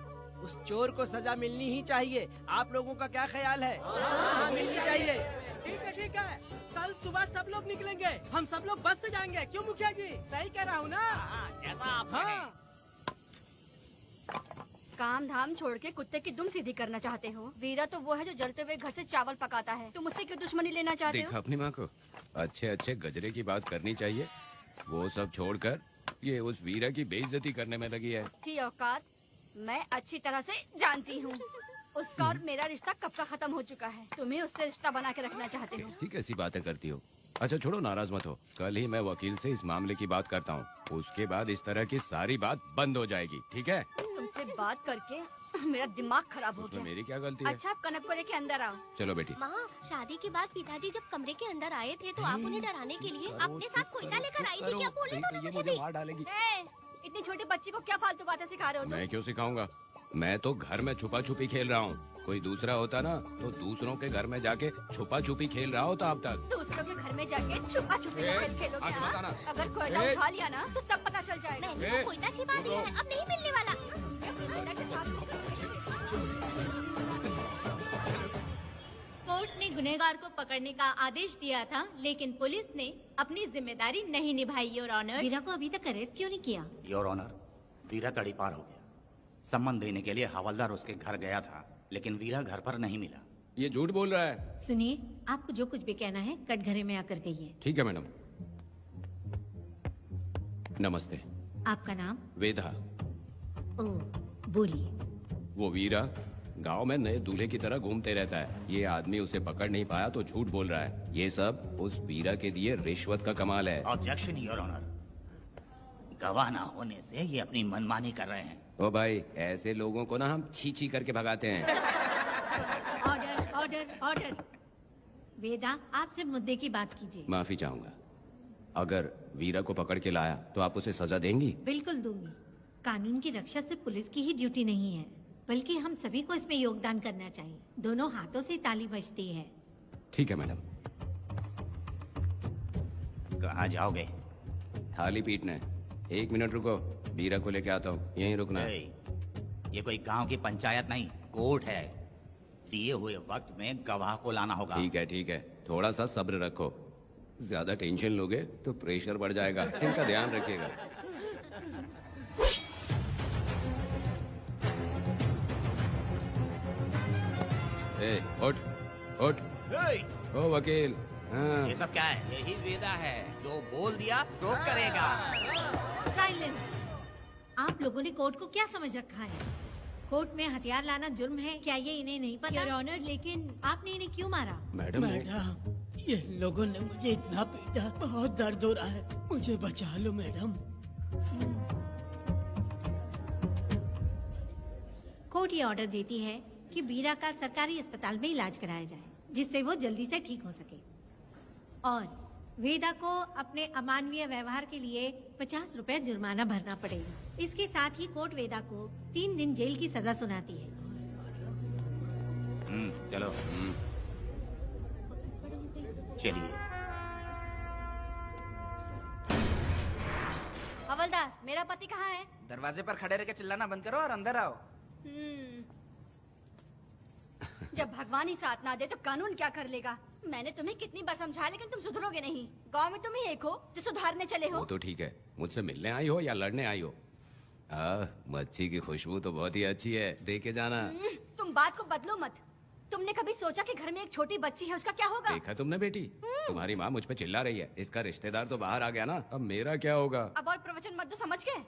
E: उस चोर को सजा मिलनी ही चाहिए। आप लोगों का क्या ख्याल है? हाँ, मिलनी चाहिए। ठीक है। कल सुबह सब लोग निकलेंगे। हम सब लोग बस से जाएंगे। क्यों मुखिया जी? सही कह रहा हूँ ना?
B: जैसा आप कहें।
G: काम धाम छोड़ के कुत्ते की दुम सीधी करना चाहते हो? वीरा तो वो है जो जलते हुए घर से चावल पकाता है। तुम उससे क्यों दुश्मनी लेना चाहते
H: देखा
G: हो?
H: अपनी माँ को, अच्छे अच्छे गजरे की बात करनी चाहिए। वो सब छोड़कर ये उस वीरा की बेइज्जती करने में लगी है।
G: उसकी औकात मैं अच्छी तरह से जानती हूँ। उसका और मेरा रिश्ता कब का खत्म हो चुका है। तुम्हें उससे रिश्ता बना के रखना चाहते हो।
H: कैसी कैसी बातें करती हो। अच्छा छोड़ो, नाराज मत हो। कल ही मैं वकील से इस मामले की बात करता हूँ। उसके बाद इस तरह की सारी बात बंद हो जाएगी, ठीक है?
G: तुमसे बात करके मेरा दिमाग खराब हो
H: उसमें
G: गया।
H: मेरी क्या गलती है?
G: अच्छा, आप कनक को लेके अंदर आओ।
H: चलो बेटी।
A: माँ, शादी के बाद पिताजी जब कमरे के अंदर आए थे तो आप उन्हें डराने के लिए अपने साथ कोयता लेकर आई थी। क्या बोले तो मुझे भी?
H: मार डालेगी।
G: इतनी छोटी बच्ची को क्या फालतू बातें सिखा रहे हो तुम?
H: मैं क्यों सिखाऊंगा? मैं तो घर में छुपा छुपी खेल रहा हूँ। कोई दूसरा होता ना तो दूसरों के घर में जाके छुपा छुपी खेल रहा होता अब तक।
G: दूसरों के घर में जाके छुपा छुपी खेल खेलोगे?
H: आगे
G: हाँ?
H: बताना।
G: अगर कोयला उठा लिया ना तो सब पता चल जाएगा।
A: मैंने वो कोयता छिपा दिया है, अब नहीं मिलने वाला।
G: कोयला के साथ
I: कोर्ट ने गुनहगार को पकड़ने का आदेश दिया था, लेकिन पुलिस ने अपनी जिम्मेदारी नहीं निभाई। योर ऑनर,
F: वीरा को अभी तक अरेस्ट क्यों नहीं किया?
B: योर ऑनर, वीरा तड़ी पार हो गया। सम्मान देने के लिए हवलदार उसके घर गया था, लेकिन वीरा घर पर नहीं मिला।
H: ये झूठ बोल रहा है।
F: सुनिए, आपको जो कुछ भी कहना है कटघरे में आकर कहिए।
H: ठीक है मैडम। नमस्ते।
F: आपका नाम?
H: वेदा।
F: ओह, बोलिए।
H: वो वीरा गांव में नए दूल्हे की तरह घूमते रहता है। ये आदमी उसे पकड़ नहीं पाया तो झूठ बोल रहा है। ये सब उस वीरा के दिए रिश्वत का कमाल है।
B: Objection your honour. गवाह ना होने से ये अपनी मनमानी कर रहे हैं।
H: ओ भाई, ऐसे लोगों को ना हम छी छी करके भगाते हैं।
F: Order order order. वेदा, आपसे मुद्दे की बात कीजिए।
H: माफी चाहूंगा। अगर वीरा को पकड़ के लाया तो आप उसे सजा देंगी?
F: बिल्कुल दूंगी। कानून की रक्षा सिर्फ पुलिस की ही ड्यूटी नहीं है, बल्कि हम सभी को इसमें योगदान करना चाहिए। दोनों हाथों से ताली बजती है।
H: ठीक है मैडम।
B: कहाँ जाओगे?
H: थाली पीटने। 1 मिनट रुको। वीरा को लेके आता हूँ, यहीं रुकना।
B: ये कोई गांव की पंचायत नहीं, कोर्ट है। दिए हुए वक्त में गवाह को लाना होगा।
H: ठीक है, थोड़ा सा सब्र रखो। ज्यादा टेंशन लोगे तो प्रेशर बढ़ जाएगा, इनका ध्यान रखिएगा। उठ। ओ वकील। हाँ।
B: ये सब क्या है? यही वेदा है, जो बोल दिया तो करेगा।
F: साइलेंस। आप लोगों ने कोर्ट को क्या समझ रखा है? कोर्ट में हथियार लाना जुर्म है, क्या ये इन्हें नहीं पता?
I: योर ऑनर, लेकिन
F: आपने इन्हें क्यों मारा?
H: मैडम
D: ये लोगों ने मुझे इतना पीटा, बहुत दर्द हो रहा है, मुझे बचा लो मैडम।
F: कोर्ट ये ऑर्डर देती है कि बीरा का सरकारी अस्पताल में इलाज कराया जाए, जिससे वो जल्दी से ठीक हो सके। और वेदा को अपने अमानवीय व्यवहार के लिए 50 रुपए जुर्माना भरना पड़ेगा। इसके साथ ही कोर्ट वेदा को 3 दिन जेल की सजा सुनाती है।
B: चलो। चलिए।
A: हवलदार, मेरा पति कहाँ है?
C: दरवाजे पर खड़े रह के चिल्लाना बंद करो और अंदर आओ।
A: जब भगवान ही साथ ना दे तो कानून क्या कर लेगा? मैंने तुम्हें कितनी बार समझाया, लेकिन तुम सुधरोगे नहीं। गांव में तुम ही एक हो जो सुधारने चले हो।
H: वो तो ठीक है, मुझसे मिलने आई हो या लड़ने आई हो? मच्छी की खुशबू तो बहुत ही अच्छी है, दे के जाना।
A: तुम बात को बदलो मत। तुमने कभी सोचा कि घर में एक छोटी बच्ची है, उसका क्या होगा?
H: देखा तुमने बेटी, तुम्हारी माँ मुझ पे चिल्ला रही है। इसका रिश्तेदार तो बाहर आ गया ना, अब मेरा क्या होगा?
A: अब और प्रवचन मत दो, समझ गए?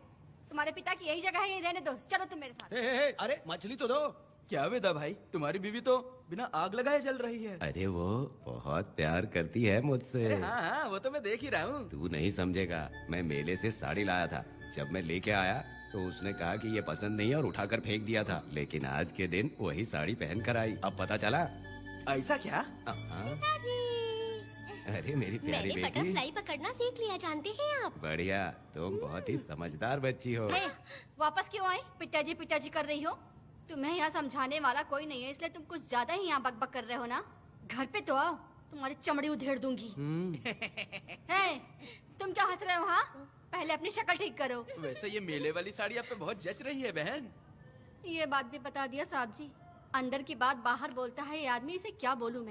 A: तुम्हारे पिता की यही जगह है, यही रहने दो। चलो तुम मेरे साथ।
C: अरे मछली तो दो। क्या वेदा भाई, तुम्हारी बीवी तो बिना आग लगाए जल रही है।
H: अरे वो बहुत प्यार करती है मुझसे।
C: हाँ, वो तो मैं देख ही रहा हूँ।
H: तू नहीं समझेगा, मैं मेले से साड़ी लाया था। जब मैं लेके आया तो उसने कहा कि ये पसंद नहीं है और उठाकर फेंक दिया था, लेकिन आज के दिन वही साड़ी पहन कर आई। अब पता चला।
C: ऐसा क्या?
A: पिताजी,
H: अरे मेरी प्यारी
A: मैंने
H: बेटी,
A: बटरफ्लाई पकड़ना सीख लिया, जानते हैं आप?
H: बढ़िया, तुम बहुत ही समझदार बच्ची हो।
A: वापस क्यों आए? पिताजी कर रही हो? तुम्हें यहाँ समझाने वाला कोई नहीं है, इसलिए तुम कुछ ज्यादा ही यहाँ बकबक कर रहे हो ना। घर पे तो आओ, तुम्हारी चमड़ी उधेड़ दूंगी। तुम क्या हंस रहे हो? हाँ, पहले अपनी शक्ल ठीक करो।
C: वैसे ये मेले वाली साड़ी आप पे बहुत जच रही है बहन।
A: ये बात भी बता दिया साहब जी। अंदर की बात बाहर बोलता है ये आदमी, इसे क्या बोलूं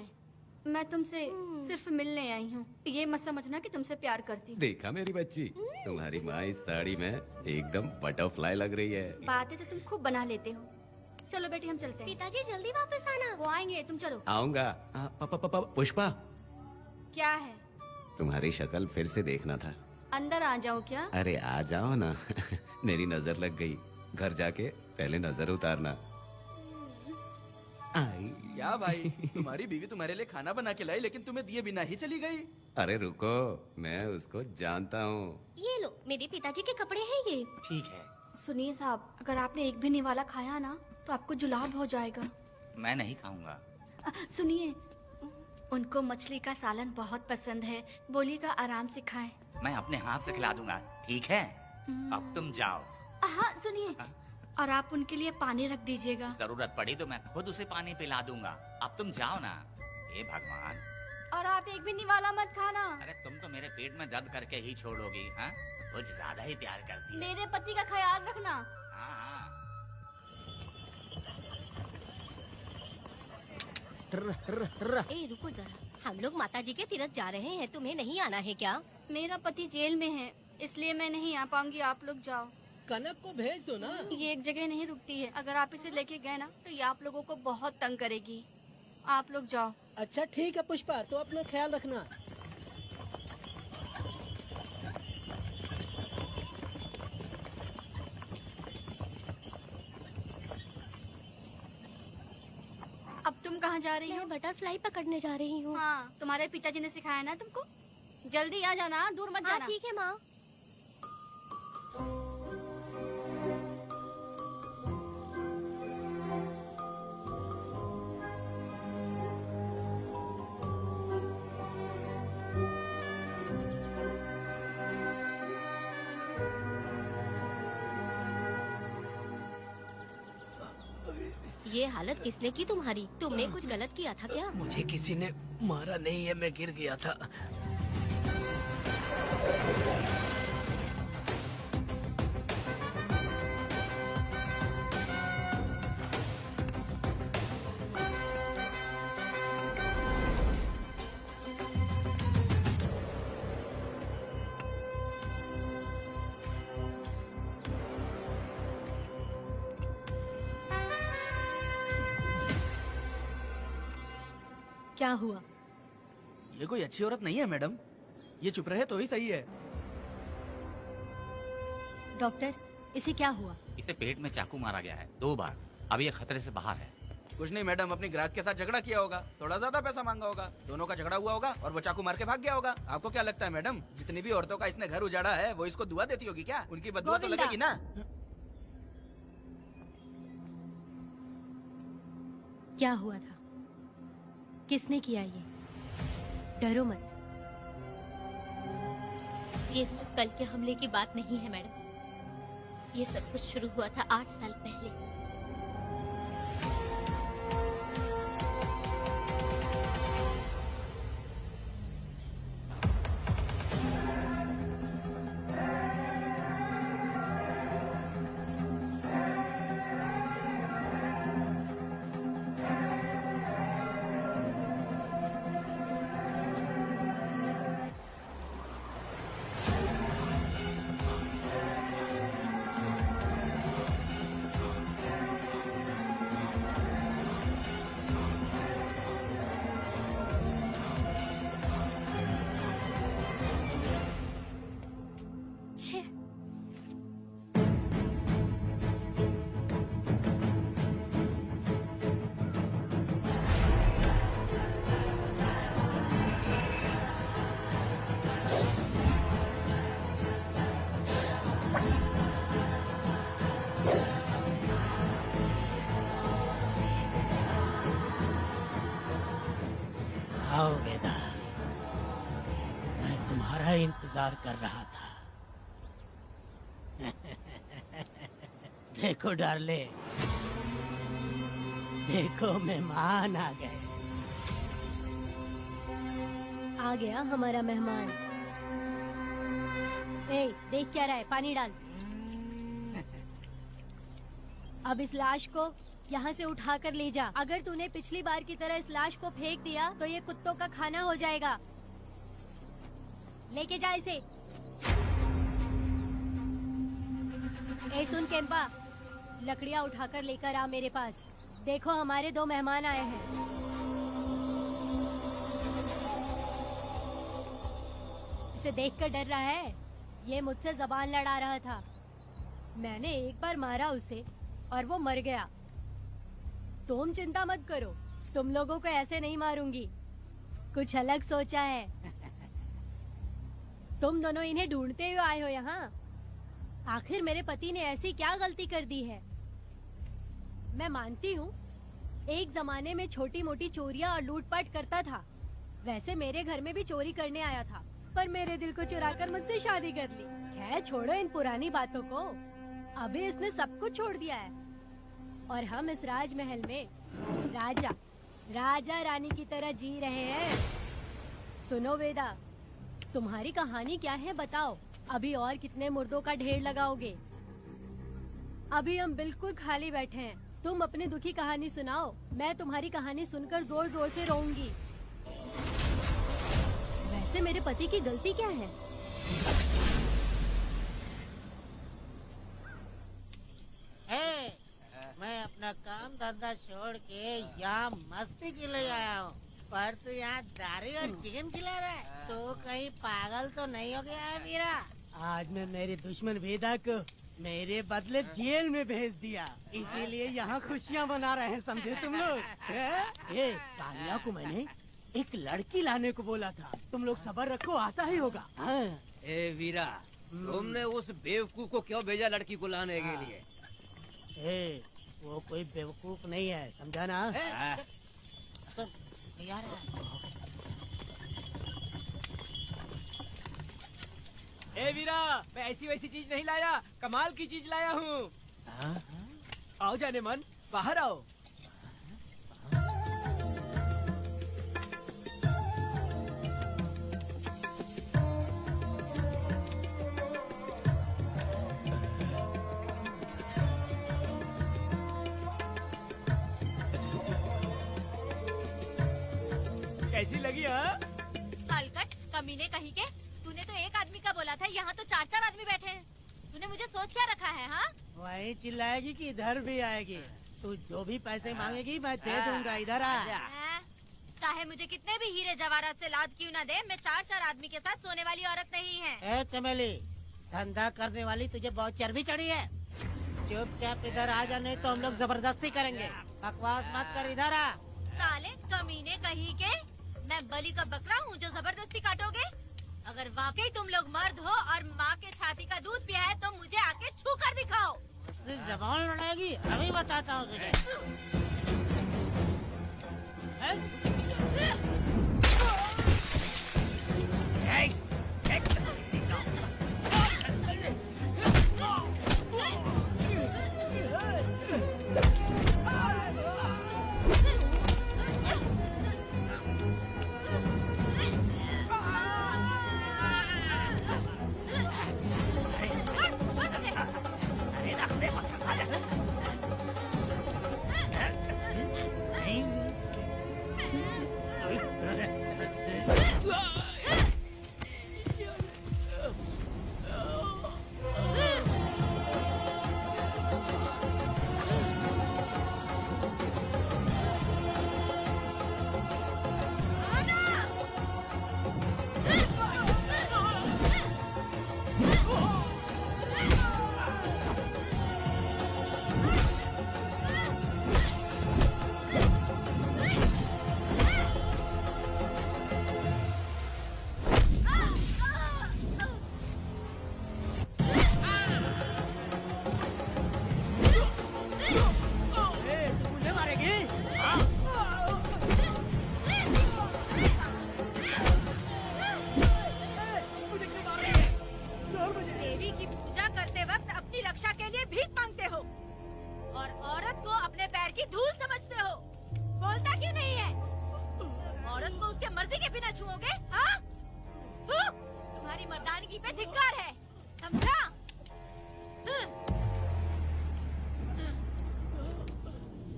A: मैं तुमसे सिर्फ मिलने आई हूँ। ये मत समझना कि तुमसे प्यार करती हूँ।
H: देखा मेरी बच्ची, तुम्हारी माँ इस साड़ी में एकदम बटरफ्लाई लग रही है।
A: बातें तो तुम खूब बना लेते हो। चलो बेटी, हम चलते हैं। पिताजी जल्दी वापस आना। वो आएंगे, तुम चलो।
H: आऊंगा। पुष्पा,
A: क्या है?
H: तुम्हारी शक्ल फिर से देखना था।
A: अंदर आ जाओ क्या?
H: अरे आ जाओ ना। मेरी नजर लग गई, घर जाके पहले नजर उतारना।
C: क्या भाई, तुम्हारी बीवी तुम्हारे लिए खाना बना के लाई, लेकिन तुम्हें दिए बिना ही चली गई।
H: अरे रुको, मैं उसको जानता हूँ।
A: ये लो, मेरे पिताजी के कपड़े हैं ये।
B: ठीक है।
A: सुनिए साहब, अगर आपने एक भी निवाला खाया ना तो आपको जुलाब हो जाएगा।
B: मैं नहीं खाऊंगा।
A: सुनिए, उनको मछली का सालन बहुत पसंद है, बोलिएगा आराम से खाएं।
B: मैं अपने हाथ से खिला दूंगा, ठीक है? अब तुम जाओ।
A: हाँ सुनिए, और आप उनके लिए पानी रख दीजिएगा।
B: जरूरत पड़ी तो मैं खुद उसे पानी पिला दूंगा। अब तुम जाओ ना। हे भगवान।
A: और आप एक भी निवाला मत खाना।
B: अरे तुम तो मेरे पेट में दर्द करके ही छोड़ोगी। हाँ, कुछ ज्यादा ही प्यार करती है।
A: मेरे पति का ख्याल रखना।
B: हाँ।
A: ए रुको जरा, हम लोग माता जी के तीर्थ जा रहे हैं, तुम्हें नहीं आना है क्या? मेरा पति जेल में है, इसलिए मैं नहीं आ पाऊंगी। आप लोग जाओ।
D: कनक को भेज दो ना।
A: ये एक जगह नहीं रुकती है, अगर आप इसे लेके गए ना तो ये आप लोगों को बहुत तंग करेगी। आप लोग जाओ।
D: अच्छा ठीक है पुष्पा, तो अपना ख्याल रखना।
A: अब तुम कहाँ जा रही हो? बटरफ्लाई पकड़ने जा रही हूँ। हाँ, तुम्हारे पिताजी ने सिखाया ना तुमको। जल्दी आ जाना, दूर मत जाना। ठीक है माँ। ये हालत किसने की तुम्हारी? तुमने कुछ गलत किया था क्या?
D: मुझे किसी ने मारा नहीं है, मैं गिर गया था।
A: क्या हुआ?
C: ये कोई अच्छी औरत नहीं है मैडम, ये चुप रहे तो ही सही है।
A: डॉक्टर, इसे क्या हुआ?
B: इसे पेट में चाकू मारा गया है 2 बार। अब ये खतरे से बाहर है।
C: कुछ नहीं मैडम, अपनी ग्राहक के साथ झगड़ा किया होगा, थोड़ा ज्यादा पैसा मांगा होगा, दोनों का झगड़ा हुआ होगा और वो चाकू मार के भाग गया होगा। आपको क्या लगता है मैडम, जितनी भी औरतों का इसने घर उजाड़ा है वो इसको दुआ देती होगी क्या? उनकी बदुआ तो
A: गोविंदा।
C: लगेगी ना।
A: क्या हुआ था? किसने किया ये? डरो मत।
I: ये सिर्फ कल के हमले की बात नहीं है मैडम। ये सब कुछ शुरू हुआ था 8 साल पहले।
A: छे,
D: आओ वेदा, मैं तुम्हारा इंतजार कर रहा था। देखो डार्ले, देखो मेहमान आ गए।
A: आ गया हमारा मेहमान। ए, देख क्या रहा है? पानी डाल। अब इस लाश को यहाँ से उठा कर ले जा। अगर तूने पिछली बार की तरह इस लाश को फेंक दिया तो ये कुत्तों का खाना हो जाएगा। लेके जा इसे। ए सुन केम्पा, लकड़ियाँ उठाकर लेकर आ मेरे पास। देखो हमारे 2 मेहमान आए हैं। इसे देखकर डर रहा है? ये मुझसे जबान लड़ा रहा था। मैंने एक बार मारा उसे और वो मर गया। तुम चिंता मत करो, तुम लोगों को ऐसे नहीं मारूंगी। कुछ अलग सोचा है। तुम दोनों इन्हें ढूंढते हुए आए हो यहाँ। आखिर मेरे पति ने ऐसी क्या गलती कर दी है? मैं मानती हूँ एक जमाने में छोटी मोटी चोरियाँ और लूटपाट करता था। वैसे मेरे घर में भी चोरी करने आया था, पर मेरे दिल को चुराकर मुझसे शादी कर ली। खैर छोड़ो इन पुरानी बातों को। अभी इसने सब कुछ छोड़ दिया है और हम इस राजमहल में राजा रानी की तरह जी रहे हैं। सुनो वेदा, तुम्हारी कहानी क्या है बताओ? अभी और कितने मुर्दों का ढेर लगाओगे? अभी हम बिल्कुल खाली बैठे हैं। तुम अपनी दुखी कहानी सुनाओ, मैं तुम्हारी कहानी सुनकर जोर जोर से रोऊंगी। वैसे मेरे पति की गलती क्या है?
O: मैं अपना काम धंधा छोड़ के यहाँ मस्ती के लिए आया हूँ, पर तू यहाँ दारू और चिकन खिला रहा है। तो कहीं पागल तो नहीं हो गया है वीरा?
D: आज मैं मेरे दुश्मन वेदा को मेरे बदले जेल में भेज दिया, इसीलिए यहाँ खुशियाँ मना रहे हैं, समझे तुम लोग? ए, कालिया को मैंने एक लड़की लाने को बोला था, तुम लोग सब्र रखो, आता ही होगा। हाँ।
K: ए वीरा, तुमने उस बेवकूफ को क्यों भेजा लड़की को लाने के लिए?
D: ए, वो कोई बेवकूफ नहीं है, समझा ना?
O: यार
E: ए वीरा, मैं ऐसी वैसी चीज नहीं लाया, कमाल की चीज लाया हूँ। आओ जाने मन, बाहर आओ। कैसी लगी? हाँ
I: हलकट कमीने कहीं के, तूने तो एक आदमी का बोला था, यहाँ तो 4-4 आदमी बैठे हैं। तूने मुझे सोच क्या रखा है? हाँ,
D: वही चिल्लाएगी कि इधर भी आएगी? तू जो भी पैसे मांगेगी मैं दे दूंगा, इधर आ।
I: चाहे मुझे कितने भी हीरे जवाहरात से लाद क्यों न दे, मैं 4 आदमी के साथ सोने वाली औरत नहीं है।
O: ए चमेली, धंधा करने वाली तुझे बहुत चर्बी चढ़ी है। चुपचाप इधर आ जा, नहीं तो हम लोग जबरदस्ती करेंगे। बकवास मत कर, इधर आ।
I: साले कमीने कहीं के, मैं बलि का बकरा हूँ जो जबरदस्ती काटोगे? अगर वाकई तुम लोग मर्द हो और माँ के छाती का दूध पिया है तो मुझे आके छू कर दिखाओ।
O: उससे जबान लड़ाएगी, अभी बताता हूँ तुझे।
I: देवी की पूजा करते वक्त अपनी रक्षा के लिए भीख मांगते हो और औरत को अपने पैर की धूल समझते हो। बोलता क्यों नहीं है? औरत को उसके मर्जी के बिना छुओगे? हाँ? तुम्हारी मर्दानगी पे धिक्कार है, समझा?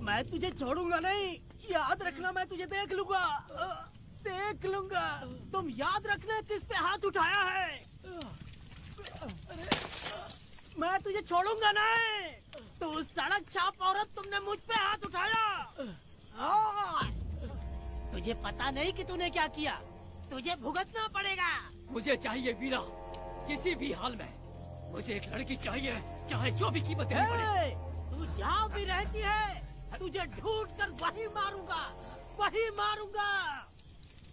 E: मैं तुझे छोड़ूंगा नहीं, याद रखना। मैं तुझे देख लूंगा, देख लूंगा। तुम याद रखना किस पे हाथ उठाया है। मैं तुझे छोड़ूंगा नहीं। तू सड़क छाप औरत, तुमने मुझ पे हाथ उठाया। तुझे पता नहीं कि तूने क्या किया, तुझे भुगतना पड़ेगा।
K: मुझे चाहिए वीरा, किसी भी हाल में मुझे एक लड़की चाहिए, चाहे जो भी कीमत देनी पड़े।
E: तू जहाँ भी रहती है, तुझे ढूंढ कर वही मारूंगा, वही मारूंगा।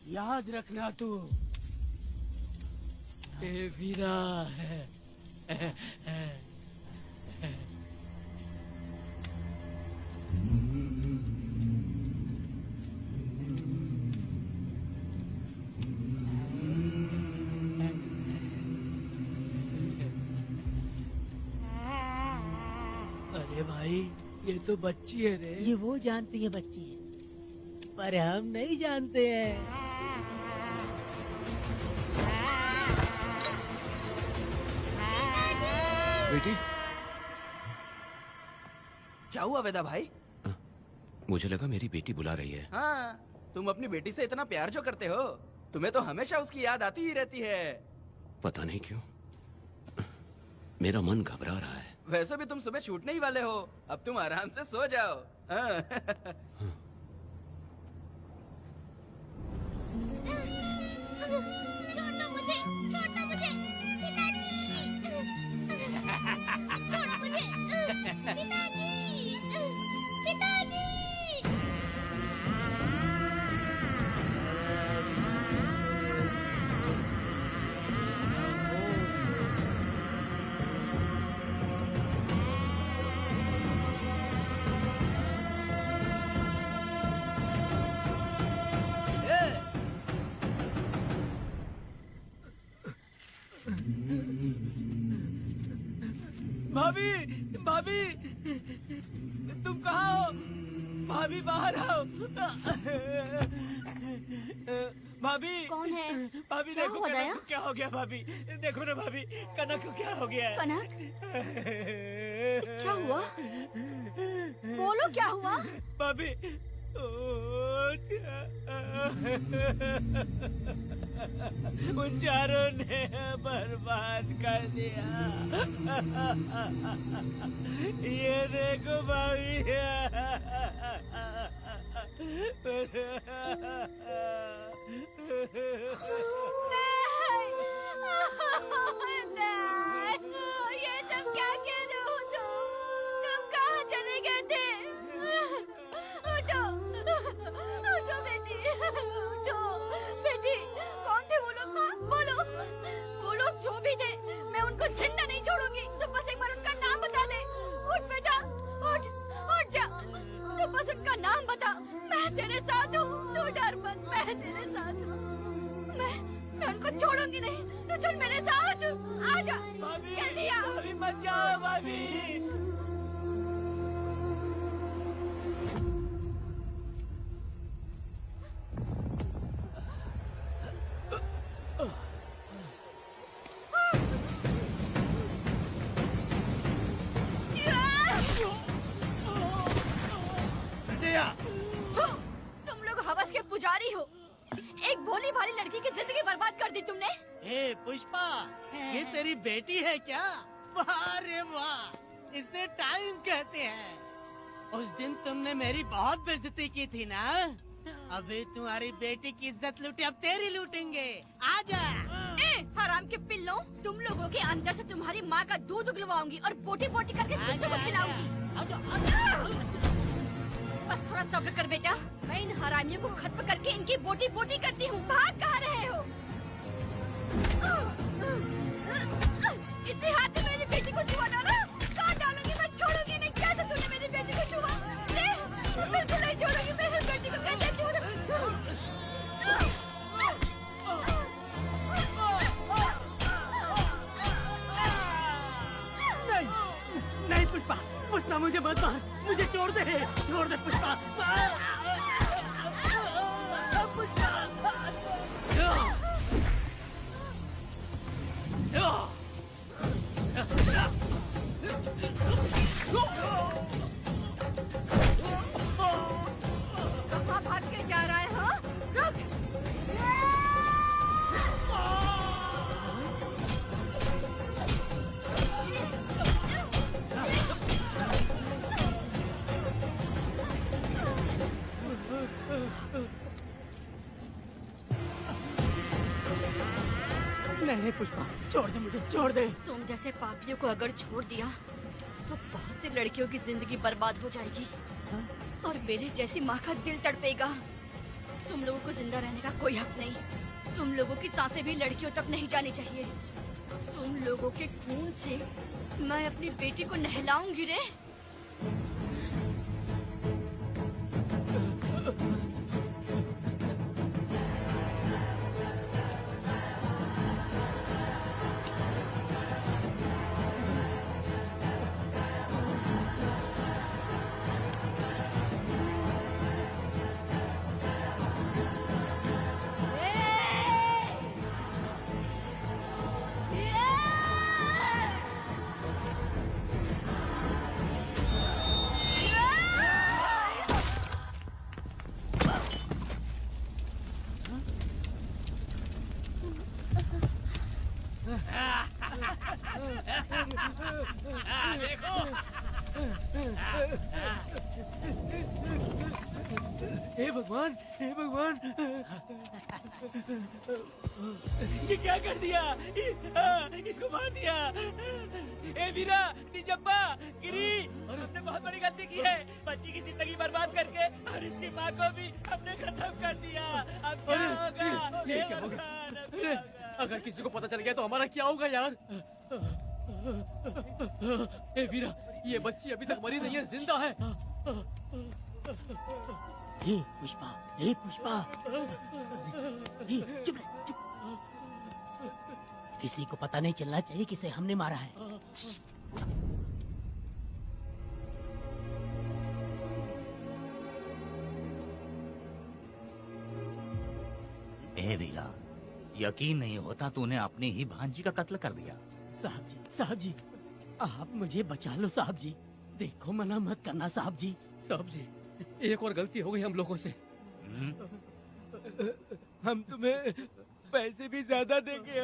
E: याद रखना तू।
K: ए वीरा है।
J: अरे भाई, ये तो बच्ची है रे।
E: ये वो जानती है बच्ची है, पर हम नहीं जानते हैं।
H: बेटी,
C: क्या हुआ वेदा भाई?
H: मुझे लगा मेरी बेटी बुला रही है।
C: हाँ, तुम अपनी बेटी से इतना प्यार जो करते हो, तुम्हें तो हमेशा उसकी याद आती ही रहती है।
H: पता नहीं क्यों मेरा मन घबरा रहा है।
C: वैसे भी तुम सुबह छूटने ही वाले हो, अब तुम आराम से सो जाओ। हाँ।
I: छोड़ो मुझे, छोड़ो मुझे, पिताजी। छोड़ो मुझे, पिताजी, पिताजी।
E: भाभी, भाभी, तुम कहाँ हो? भाभी बाहर आओ। भाभी,
G: कौन है?
E: भाभी
G: क्या
E: देखो
G: हुआ
E: कनक
G: दया?
E: को क्या हो गया। भाभी देखो ना, भाभी कनक को क्या हो गया है।
G: कनक, क्या हुआ? बोलो क्या हुआ?
E: भाभी, उन चारों ने बर्बाद कर दिया। ये देखो भाभी,
F: ये सब क्या कह रहे हो तुम कहाँ चले गए थे? उठो उठो बेटी, उठो बेटी। कौन थे वो लोग? बोलो, वो लोग जो भी थे मैं उनको जिंदा नहीं छोड़ूंगी। तुम बस एक बार उनका नाम बता दे। उठ बेटा, उठ जा। तू बस उनका नाम बता, मैं तेरे साथ हूँ। तू डर मत, मैं तेरे साथ हूँ। मैं उनको छोड़ूंगी नहीं। तू चल मेरे साथ, आजा जल्दी आ।
E: भाभी मत जाओ भाभी।
F: तुम लोग हवस के पुजारी हो। एक भोली भाली लड़की की जिंदगी बर्बाद कर दी तुमने।
O: हे पुष्पा, ये तेरी बेटी है क्या? वाह रे वाह, इसे टाइम कहते हैं। उस दिन तुमने मेरी बहुत बेइज्जती की थी ना? अभी तुम्हारी बेटी की इज्जत लूटी, अब तेरी लूटेंगे। आजा।
F: हराम के पिल्लों, तुम लोगों के अंदर से तुम्हारी माँ का दूध उगलवाऊंगी और बोटी बोटी करके कुत्तों को खिलाऊंगी। बस थोड़ा सब्र कर बेटा, मैं इन हरामियों को खत्म करके इनकी बोटी बोटी करती हूँ। भाग कहाँ रहे हो? इसी हाथ में मेरी बेटी को छुआ डाला, काट डालूंगी, मैं छोड़ूंगी नहीं। कैसे तूने मेरी बेटी को छुआ? बिल्कुल नहीं छोड़ूंगी मेरी बेटी को। कैसे छोड़?
E: नहीं पुष्पा, पुष्पा मुझे मत मार, मुझे छोड़ दे पुष्पा।
F: कहाँ भाग के जा रहा है? हाँ, रुक।
E: नहीं पुष्पा, छोड़ दे मुझे, छोड़ दे।
F: तुम जैसे पापियों को अगर छोड़ दिया तो बहुत सी लड़कियों की जिंदगी बर्बाद हो जाएगी और मेरे जैसी माँ का दिल तड़पेगा। तुम लोगों को जिंदा रहने का कोई हक नहीं। तुम लोगों की सांसें भी लड़कियों तक नहीं जानी चाहिए। तुम लोगों के खून से मैं अपनी बेटी को नहलाऊंगी रे।
E: देखो। हे भगवान, हे भगवान, ये क्या कर दिया? इसको मार दिया। ए वीरा, निजप्पा, गिरी, हमने बहुत बड़ी गलती की है। बच्ची की जिंदगी बर्बाद करके और इसकी माँ को भी हमने खत्म कर दिया। अब क्या होगा?
K: ये क्या होगा? अगर किसी को पता चल गया तो हमारा क्या होगा यार? ए वीरा, ये बच्ची अभी तक मरी नहीं है, जिंदा है।
D: हे पुष्पा, हे पुष्पा, चुप रह, चुप। किसी को पता नहीं चलना चाहिए किसे हमने मारा है।
B: ए वीरा, यकीन नहीं होता तूने अपनी ही भांजी का कत्ल कर दिया।
D: साहब जी, आप मुझे बचा लो साहब जी। देखो मना मत करना साहब जी।
K: साहब जी, एक और गलती हो गई हम लोगों से।
E: हम तुम्हें पैसे भी ज्यादा देंगे।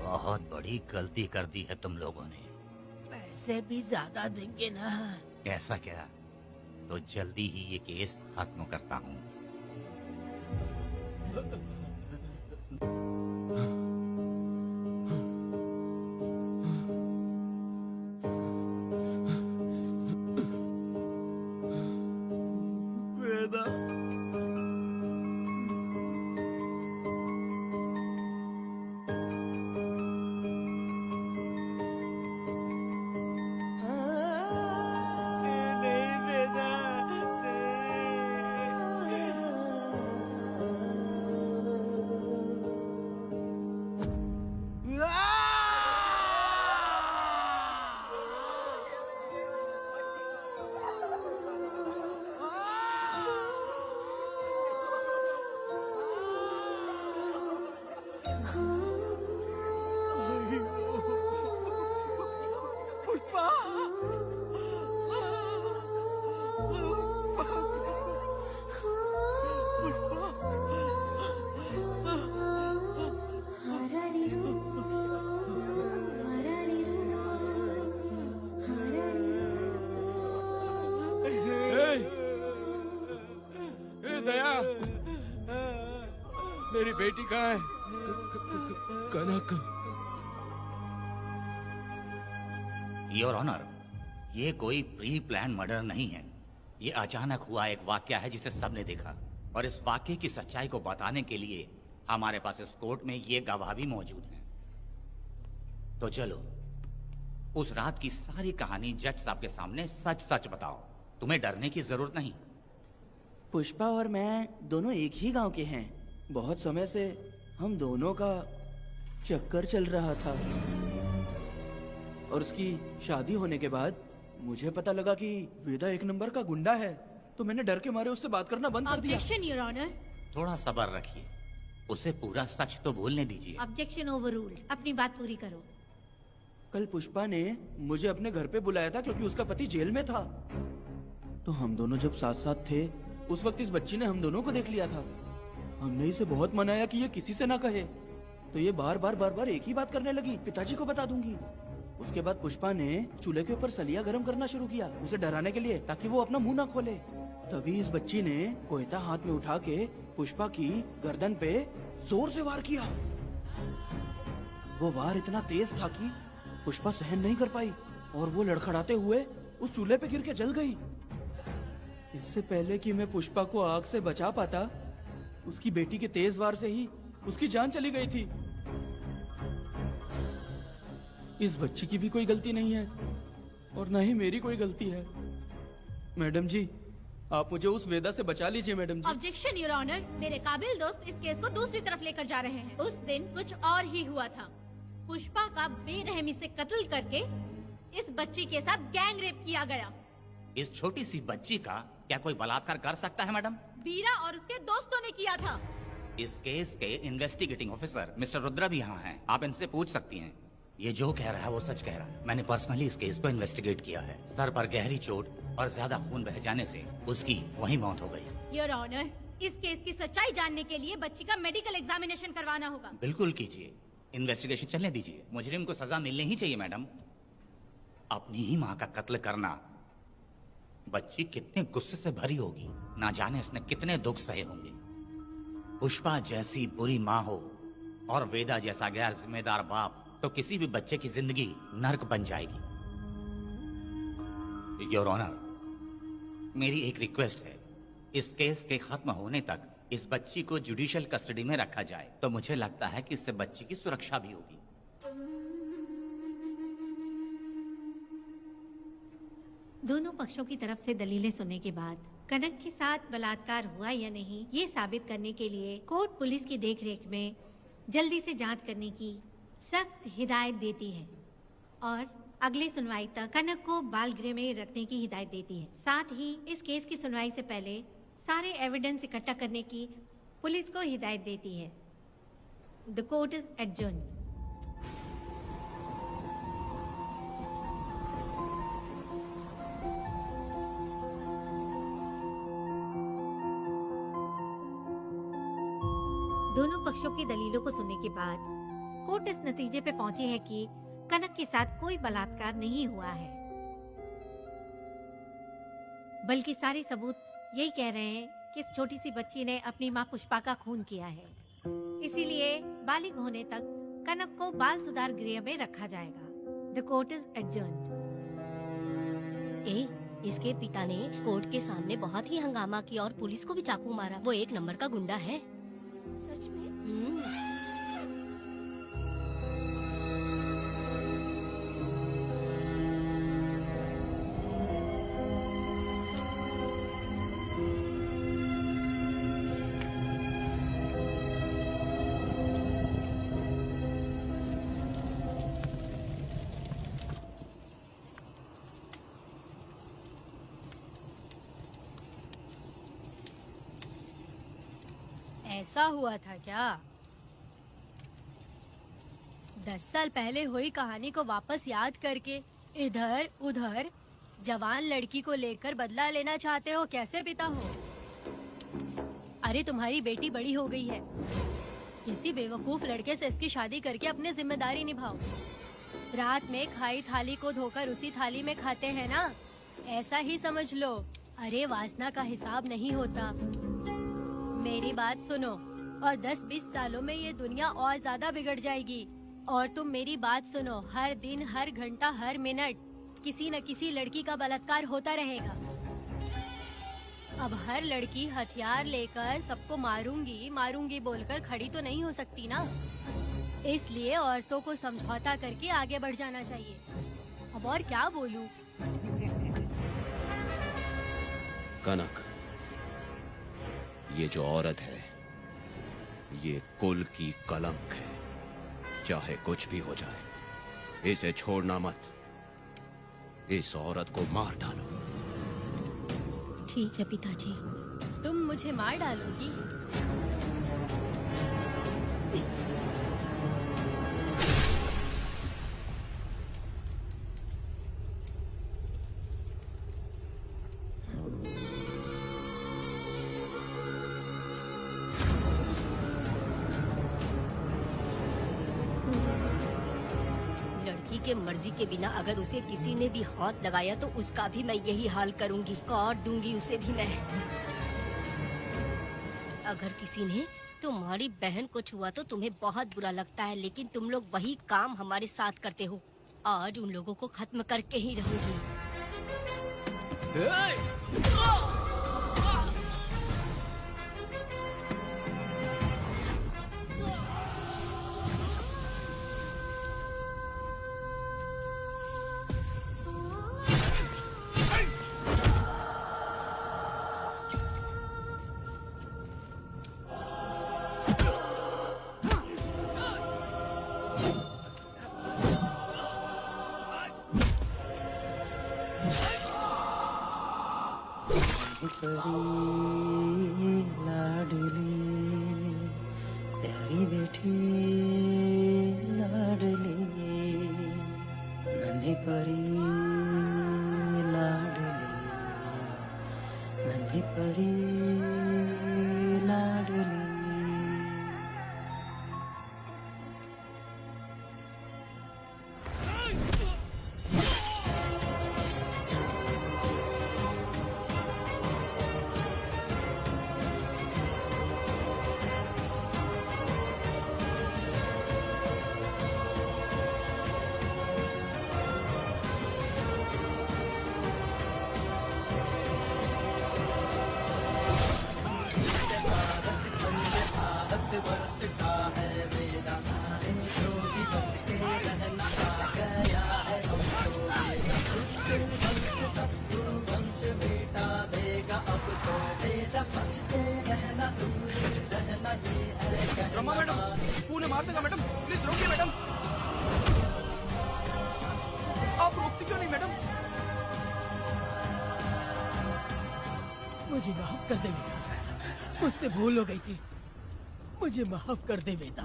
B: बहुत बड़ी गलती कर दी है तुम लोगों ने।
D: पैसे भी ज्यादा देंगे ना?
B: ऐसा क्या? तो जल्दी ही ये केस खत्म करता हूँ।
C: वेदा,
O: नहीं वेदा,
C: पुष्पा,
L: दया, मेरी बेटी कहाँ है? कनक।
B: योर ऑनर, ये कोई प्री प्लान मर्डर नहीं है। ये अचानक हुआ एक वाकया है जिसे सबने देखा, और इस वाकये की सच्चाई को बताने के लिए हमारे पास इस कोर्ट में ये गवाह भी मौजूद हैं। तो चलो उस रात की सारी कहानी जज साहब के सामने सच सच बताओ। तुम्हें डरने की जरूरत नहीं।
C: पुष्पा और मैं दोनों एक ही गांव के हैं। बहुत समय से हम दोनों का चक्कर चल रहा था, और उसकी शादी होने के बाद मुझे पता लगा कि वेदा एक नंबर का गुंडा है, तो मैंने डर के मारे उससे बात करना बंद कर दिया।
I: Objection your honour.
B: थोड़ा सब्र रखिए, उसे पूरा सच तो बोलने दीजिए।
I: Objection overruled. अपनी बात पूरी करो।
C: कल पुष्पा ने मुझे अपने घर पे बुलाया था क्योंकि उसका पति जेल में था। तो हम दोनों जब साथ साथ थे, उस वक्त इस बच्ची ने हम दोनों को देख लिया था। हमने इसे बहुत मनाया कि ये किसी से ना कहे, तो ये बार बार एक ही बात करने लगी, पिताजी को बता दूंगी। उसके बाद पुष्पा ने चूल्हे के ऊपर सलिया गर्म करना शुरू किया, उसे डराने के लिए, ताकि वो अपना मुंह ना खोले। तभी इस बच्ची ने कोयता हाथ में उठा के पुष्पा की गर्दन पे जोर से वार किया। वो वार इतना तेज था कि पुष्पा सहन नहीं कर पाई, और वो लड़खड़ाते हुए उस चूल्हे पे गिर के जल गई। इससे पहले कि मैं पुष्पा को आग से बचा पाता, उसकी बेटी के तेज वार से ही उसकी जान चली गई थी। इस बच्ची की भी कोई गलती नहीं है, और न ही मेरी कोई गलती है। मैडम जी, आप मुझे उस वेदा से बचा लीजिए madam ji.
I: Objection your honour. मेरे काबिल दोस्त इस केस को दूसरी तरफ लेकर जा रहे हैं। उस दिन कुछ और ही हुआ था। पुष्पा का बेरहमी से कत्ल करके इस बच्ची के साथ गैंग रेप किया गया।
B: इस छोटी सी बच्ची का क्या कोई बलात्कार कर सकता है मैडम?
I: वीरा और उसके दोस्तों ने किया था।
B: इस केस के इन्वेस्टिगेटिंग ऑफिसर मिस्टर रुद्रा भी यहाँ हैं। आप इनसे पूछ सकती हैं। ये जो कह रहा है वो सच कह रहा है। मैंने पर्सनली इस केस को इन्वेस्टिगेट किया है। सर पर गहरी चोट और ज्यादा खून बह जाने से उसकी वहीं मौत हो गई।
I: योर ऑनर, इस केस की सच्चाई जानने के लिए बच्ची का मेडिकल एग्जामिनेशन करवाना होगा।
B: बिल्कुल कीजिए, इन्वेस्टिगेशन चलने दीजिए। मुजरिम को सजा मिलनी ही चाहिए मैडम। अपनी ही माँ का कत्ल करना, बच्ची कितने गुस्से से भरी होगी, ना जाने इसने कितने दुख सहे होंगे। पुष्पा जैसी बुरी माँ हो और वेदा जैसा गैर जिम्मेदार बाप, तो किसी भी बच्चे की जिंदगी नर्क बन जाएगी। योर ऑनर, मेरी एक रिक्वेस्ट है, इस केस के खत्म होने तक इस बच्ची को जुडिशियल कस्टडी में रखा जाए, तो मुझे लगता है कि इससे बच्ची की सुरक्षा भी होगी।
I: दोनों पक्षों की तरफ से दलीलें सुनने के बाद कनक के साथ बलात्कार हुआ या नहीं, ये साबित करने के लिए कोर्ट पुलिस की देखरेख में जल्दी से जांच करने की सख्त हिदायत देती है और अगली सुनवाई तक कनक को बाल गृह में रखने की हिदायत देती है। साथ ही इस केस की सुनवाई से पहले सारे एविडेंस इकट्ठा करने की पुलिस को हिदायत देती है। The court is adjourned. दोनों पक्षों की दलीलों को सुनने के बाद कोर्ट इस नतीजे पे पहुंची है कि कनक के साथ कोई बलात्कार नहीं हुआ है।
F: बल्कि सारे सबूत यही कह रहे हैं कि इस छोटी सी बच्ची ने अपनी माँ पुष्पा का खून किया है। इसीलिए बालिग होने तक कनक को बाल सुधार गृह में रखा जाएगा। The court is adjourned.
A: इसके पिता ने कोर्ट के सामने बहुत ही हंगामा किया और पुलिस को भी चाकू मारा। वो एक नंबर का गुंडा है।
N: सच में?
G: ऐसा हुआ था क्या? 10 साल पहले हुई कहानी को वापस याद करके इधर उधर जवान लड़की को लेकर बदला लेना चाहते हो? कैसे पिता हो? अरे तुम्हारी बेटी बड़ी हो गई है। किसी बेवकूफ लड़के से इसकी शादी करके अपनी जिम्मेदारी निभाओ। रात में खाई थाली को धोकर उसी थाली में खाते हैं ना, ऐसा ही समझ लो। अरे वासना का हिसाब नहीं होता। मेरी बात सुनो, और 10-20 सालों में ये दुनिया और ज्यादा बिगड़ जाएगी। और तुम मेरी बात सुनो, हर दिन, हर घंटा, हर मिनट किसी न किसी लड़की का बलात्कार होता रहेगा। अब हर लड़की हथियार लेकर सबको मारूंगी बोलकर खड़ी तो नहीं हो सकती ना। इसलिए औरतों को समझौता करके आगे बढ़ जाना चाहिए। अब और क्या बोलूं?
H: कनक, ये जो औरत है ये कुल की कलंक है। चाहे कुछ भी हो जाए इसे छोड़ना मत। इस औरत को मार डालो।
A: ठीक है पिताजी।
G: तुम मुझे मार डालोगी?
A: लड़की के मर्जी के बिना अगर उसे किसी ने भी हाथ लगाया तो उसका भी मैं यही हाल करूंगी। काट दूंगी उसे भी मैं। अगर किसी ने तुम्हारी बहन को छुआ तो तुम्हें बहुत बुरा लगता है, लेकिन तुम लोग वही काम हमारे साथ करते हो। आज उन लोगों को खत्म करके ही रहूंगी।
P: लाडली प्यारी बेटी लाडली नन्ही परी लाडली नन्ही परी लाडली।
C: रमा मैडम, पुणे मार देगा मैडम। प्लीज रोकिए मैडम। आप रोकती क्यों नहीं मैडम?
D: मुझे माफ कर दे बेटा, मुझसे भूल हो गई थी। मुझे माफ कर दे बेटा।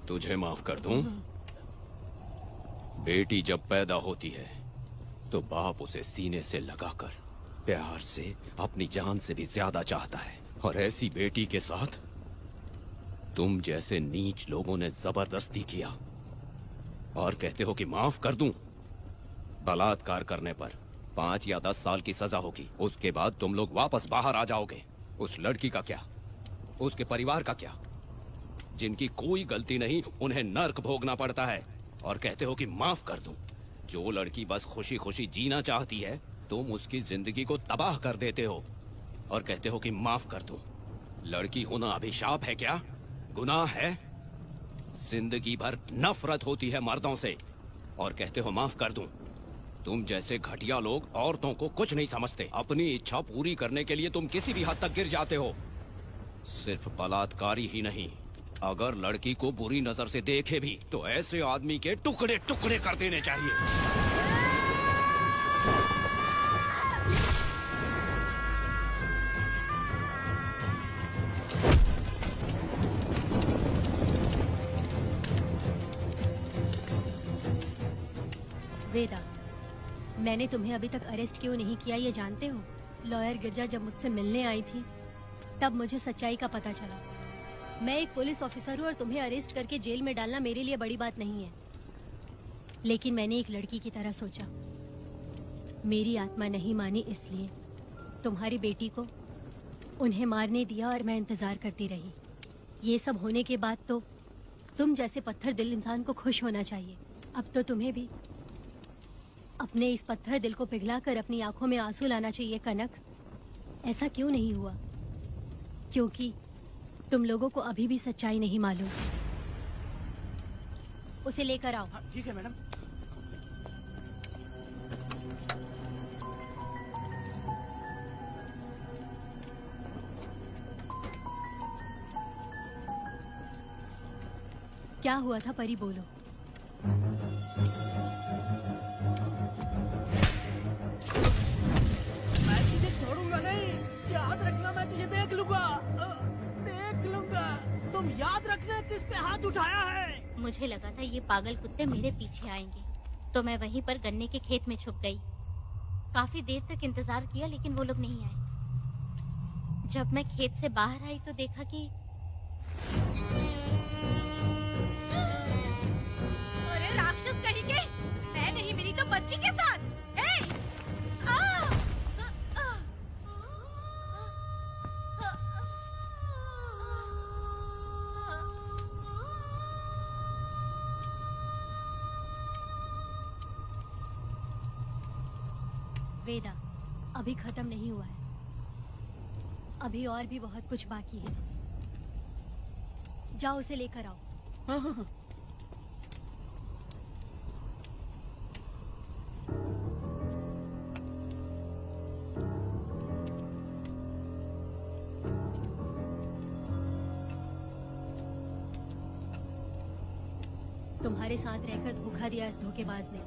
H: तुझे माफ कर दूं? बेटी जब पैदा होती है तो बाप उसे सीने से लगाकर प्यार से अपनी जान से भी ज्यादा चाहता है, और ऐसी बेटी के साथ तुम जैसे नीच लोगों ने जबरदस्ती किया और कहते हो कि माफ कर दूं। बलात्कार करने पर 5 या 10 साल की सजा होगी। उसके बाद तुम लोग वापस बाहर आ जाओगे। उस लड़की का क्या, उसके परिवार का क्या? जिनकी कोई गलती नहीं उन्हें नर्क भोगना पड़ता है और कहते हो कि माफ कर दूं। जो लड़की बस खुशी खुशी जीना चाहती है तुम उसकी जिंदगी को तबाह कर देते हो और कहते हो कि माफ कर दूं। लड़की होना अभिशाप है क्या, गुनाह है? जिंदगी भर नफरत होती है मर्दों से और कहते हो माफ कर दूं। तुम जैसे घटिया लोग औरतों को कुछ नहीं समझते। अपनी इच्छा पूरी करने के लिए तुम किसी भी हद तक गिर जाते हो। सिर्फ बलात्कारी ही नहीं, अगर लड़की को बुरी नजर से देखे भी तो ऐसे आदमी के टुकड़े टुकड़े कर देने चाहिए।
G: वेदा, मैंने तुम्हें अभी तक अरेस्ट क्यों नहीं किया ये जानते हो? लॉयर गिरजा जब मुझसे मिलने आई थी तब मुझे सच्चाई का पता चला। मैं एक पुलिस ऑफिसर हूँ और तुम्हें अरेस्ट करके जेल में डालना मेरे लिए बड़ी बात नहीं है, लेकिन मैंने एक लड़की की तरह सोचा। मेरी आत्मा नहीं मानी इसलिए तुम्हारी बेटी को उन्हें मारने दिया और मैं इंतजार करती रही। ये सब होने के बाद तो तुम जैसे पत्थर दिल इंसान को खुश होना चाहिए। अब तो तुम्हें भी अपने इस पत्थर दिल को पिघलाकर अपनी आंखों में आंसू लाना चाहिए कनक। ऐसा क्यों नहीं हुआ? क्योंकि तुम लोगों को अभी भी सच्चाई नहीं मालूम। उसे लेकर आओ।
C: ठीक है मैडम।
G: क्या हुआ था परी, बोलो।
O: मैं तुझे छोड़ूंगा नहीं, याद रखना। मैं तुझे देख लूंगा, देख लूंगा। तुम याद रखना किस पे हाथ उठाया है।
I: मुझे लगा था ये पागल कुत्ते मेरे पीछे आएंगे, तो मैं वहीं पर गन्ने के खेत में छुप गई। काफी देर तक इंतजार किया लेकिन वो लोग नहीं आए। जब मैं खेत से बाहर आई तो देखा कि
F: अरे राक्षस कहीं के, मैं नहीं मिली तो बच्ची के साथ।
G: वेदा, अभी खत्म नहीं हुआ है, अभी और भी बहुत कुछ बाकी है। जाओ उसे लेकर आओ।
O: हाँ।
G: तुम्हारे साथ रहकर धोखा दिया इस धोखेबाज ने।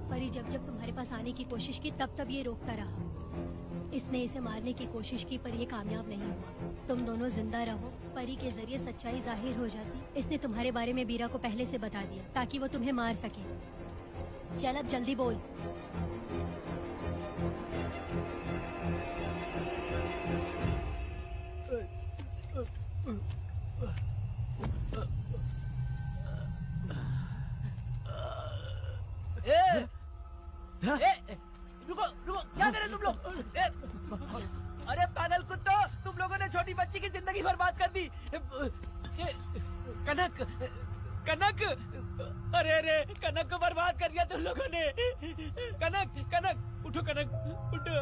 G: परी जब जब तुम्हारे पास आने की कोशिश की तब तब ये रोकता रहा। इसने इसे मारने की कोशिश की पर ये कामयाब नहीं हुआ। तुम दोनों जिंदा रहो, परी के जरिए सच्चाई जाहिर हो जाती। इसने तुम्हारे बारे में बीरा को पहले से बता दिया ताकि वो तुम्हें मार सके। चल अब जल्दी बोल।
E: रुको रुको, क्या करे तुम लोग? अरे पागल कुत्तो, तुम लोगों ने छोटी बच्ची की जिंदगी बर्बाद कर दी। कनक, कनक, अरे अरे कनक को बर्बाद कर दिया तुम लोगों ने। कनक, कनक उठो, कनक उठो।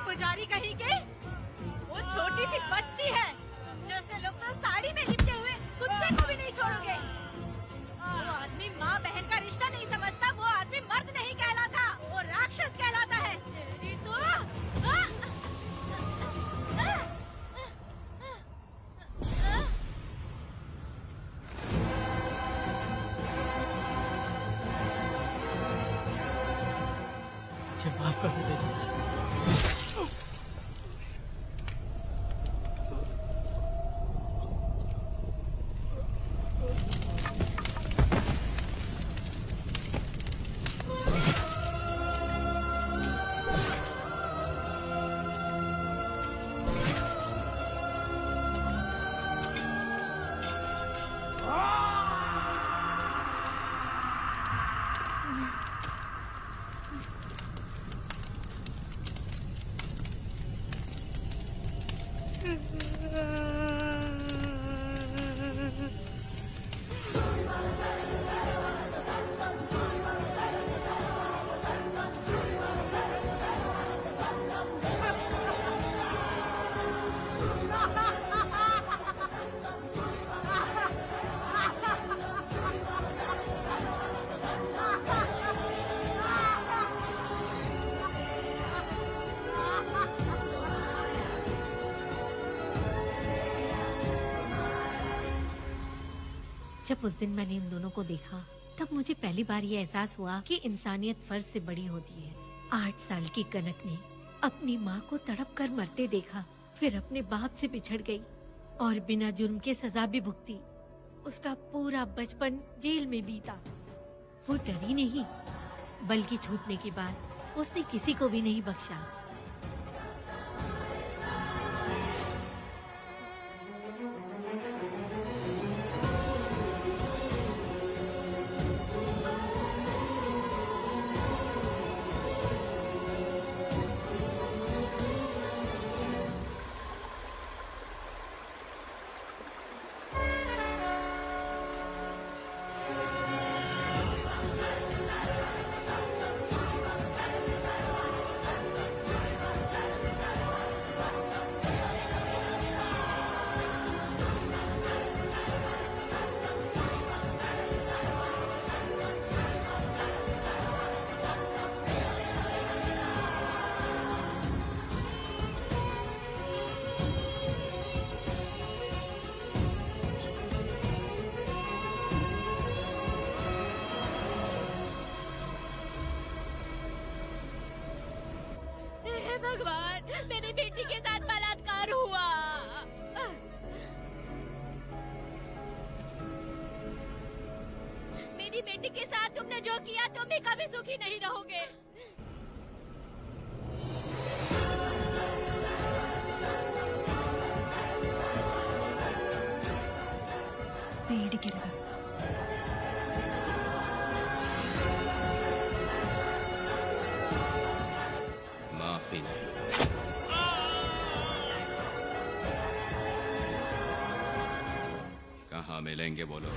F: पुजारी कहीं के, वो छोटी सी बच्ची है। जैसे लोग तो साड़ी में लिपटे हुए कुत्ते को भी नहीं छोड़ोगे। वो आदमी माँ बहन का रिश्ता नहीं समझता, वो आदमी मर्द नहीं कहलाता, वो राक्षस कहलाता है। तेरी तो जब उस दिन मैंने इन दोनों को देखा तब मुझे पहली बार ये एहसास हुआ कि इंसानियत फर्ज से बड़ी होती है। 8 साल की कनक ने अपनी माँ को तड़प कर मरते देखा, फिर अपने बाप से बिछड़ गई और बिना जुर्म के सजा भी भुगती। उसका पूरा बचपन जेल में बीता। वो डरी नहीं, बल्कि छूटने के बाद उसने किसी को भी नहीं बख्शा।
A: भगवान, मेरी बेटी के साथ बलात्कार हुआ। मेरी बेटी के साथ तुमने जो किया तुम भी कभी सुखी नहीं रहोगे।
G: पेड़ गिर गया।
H: माफी नहीं। कहाँ मिलेंगे बोलो।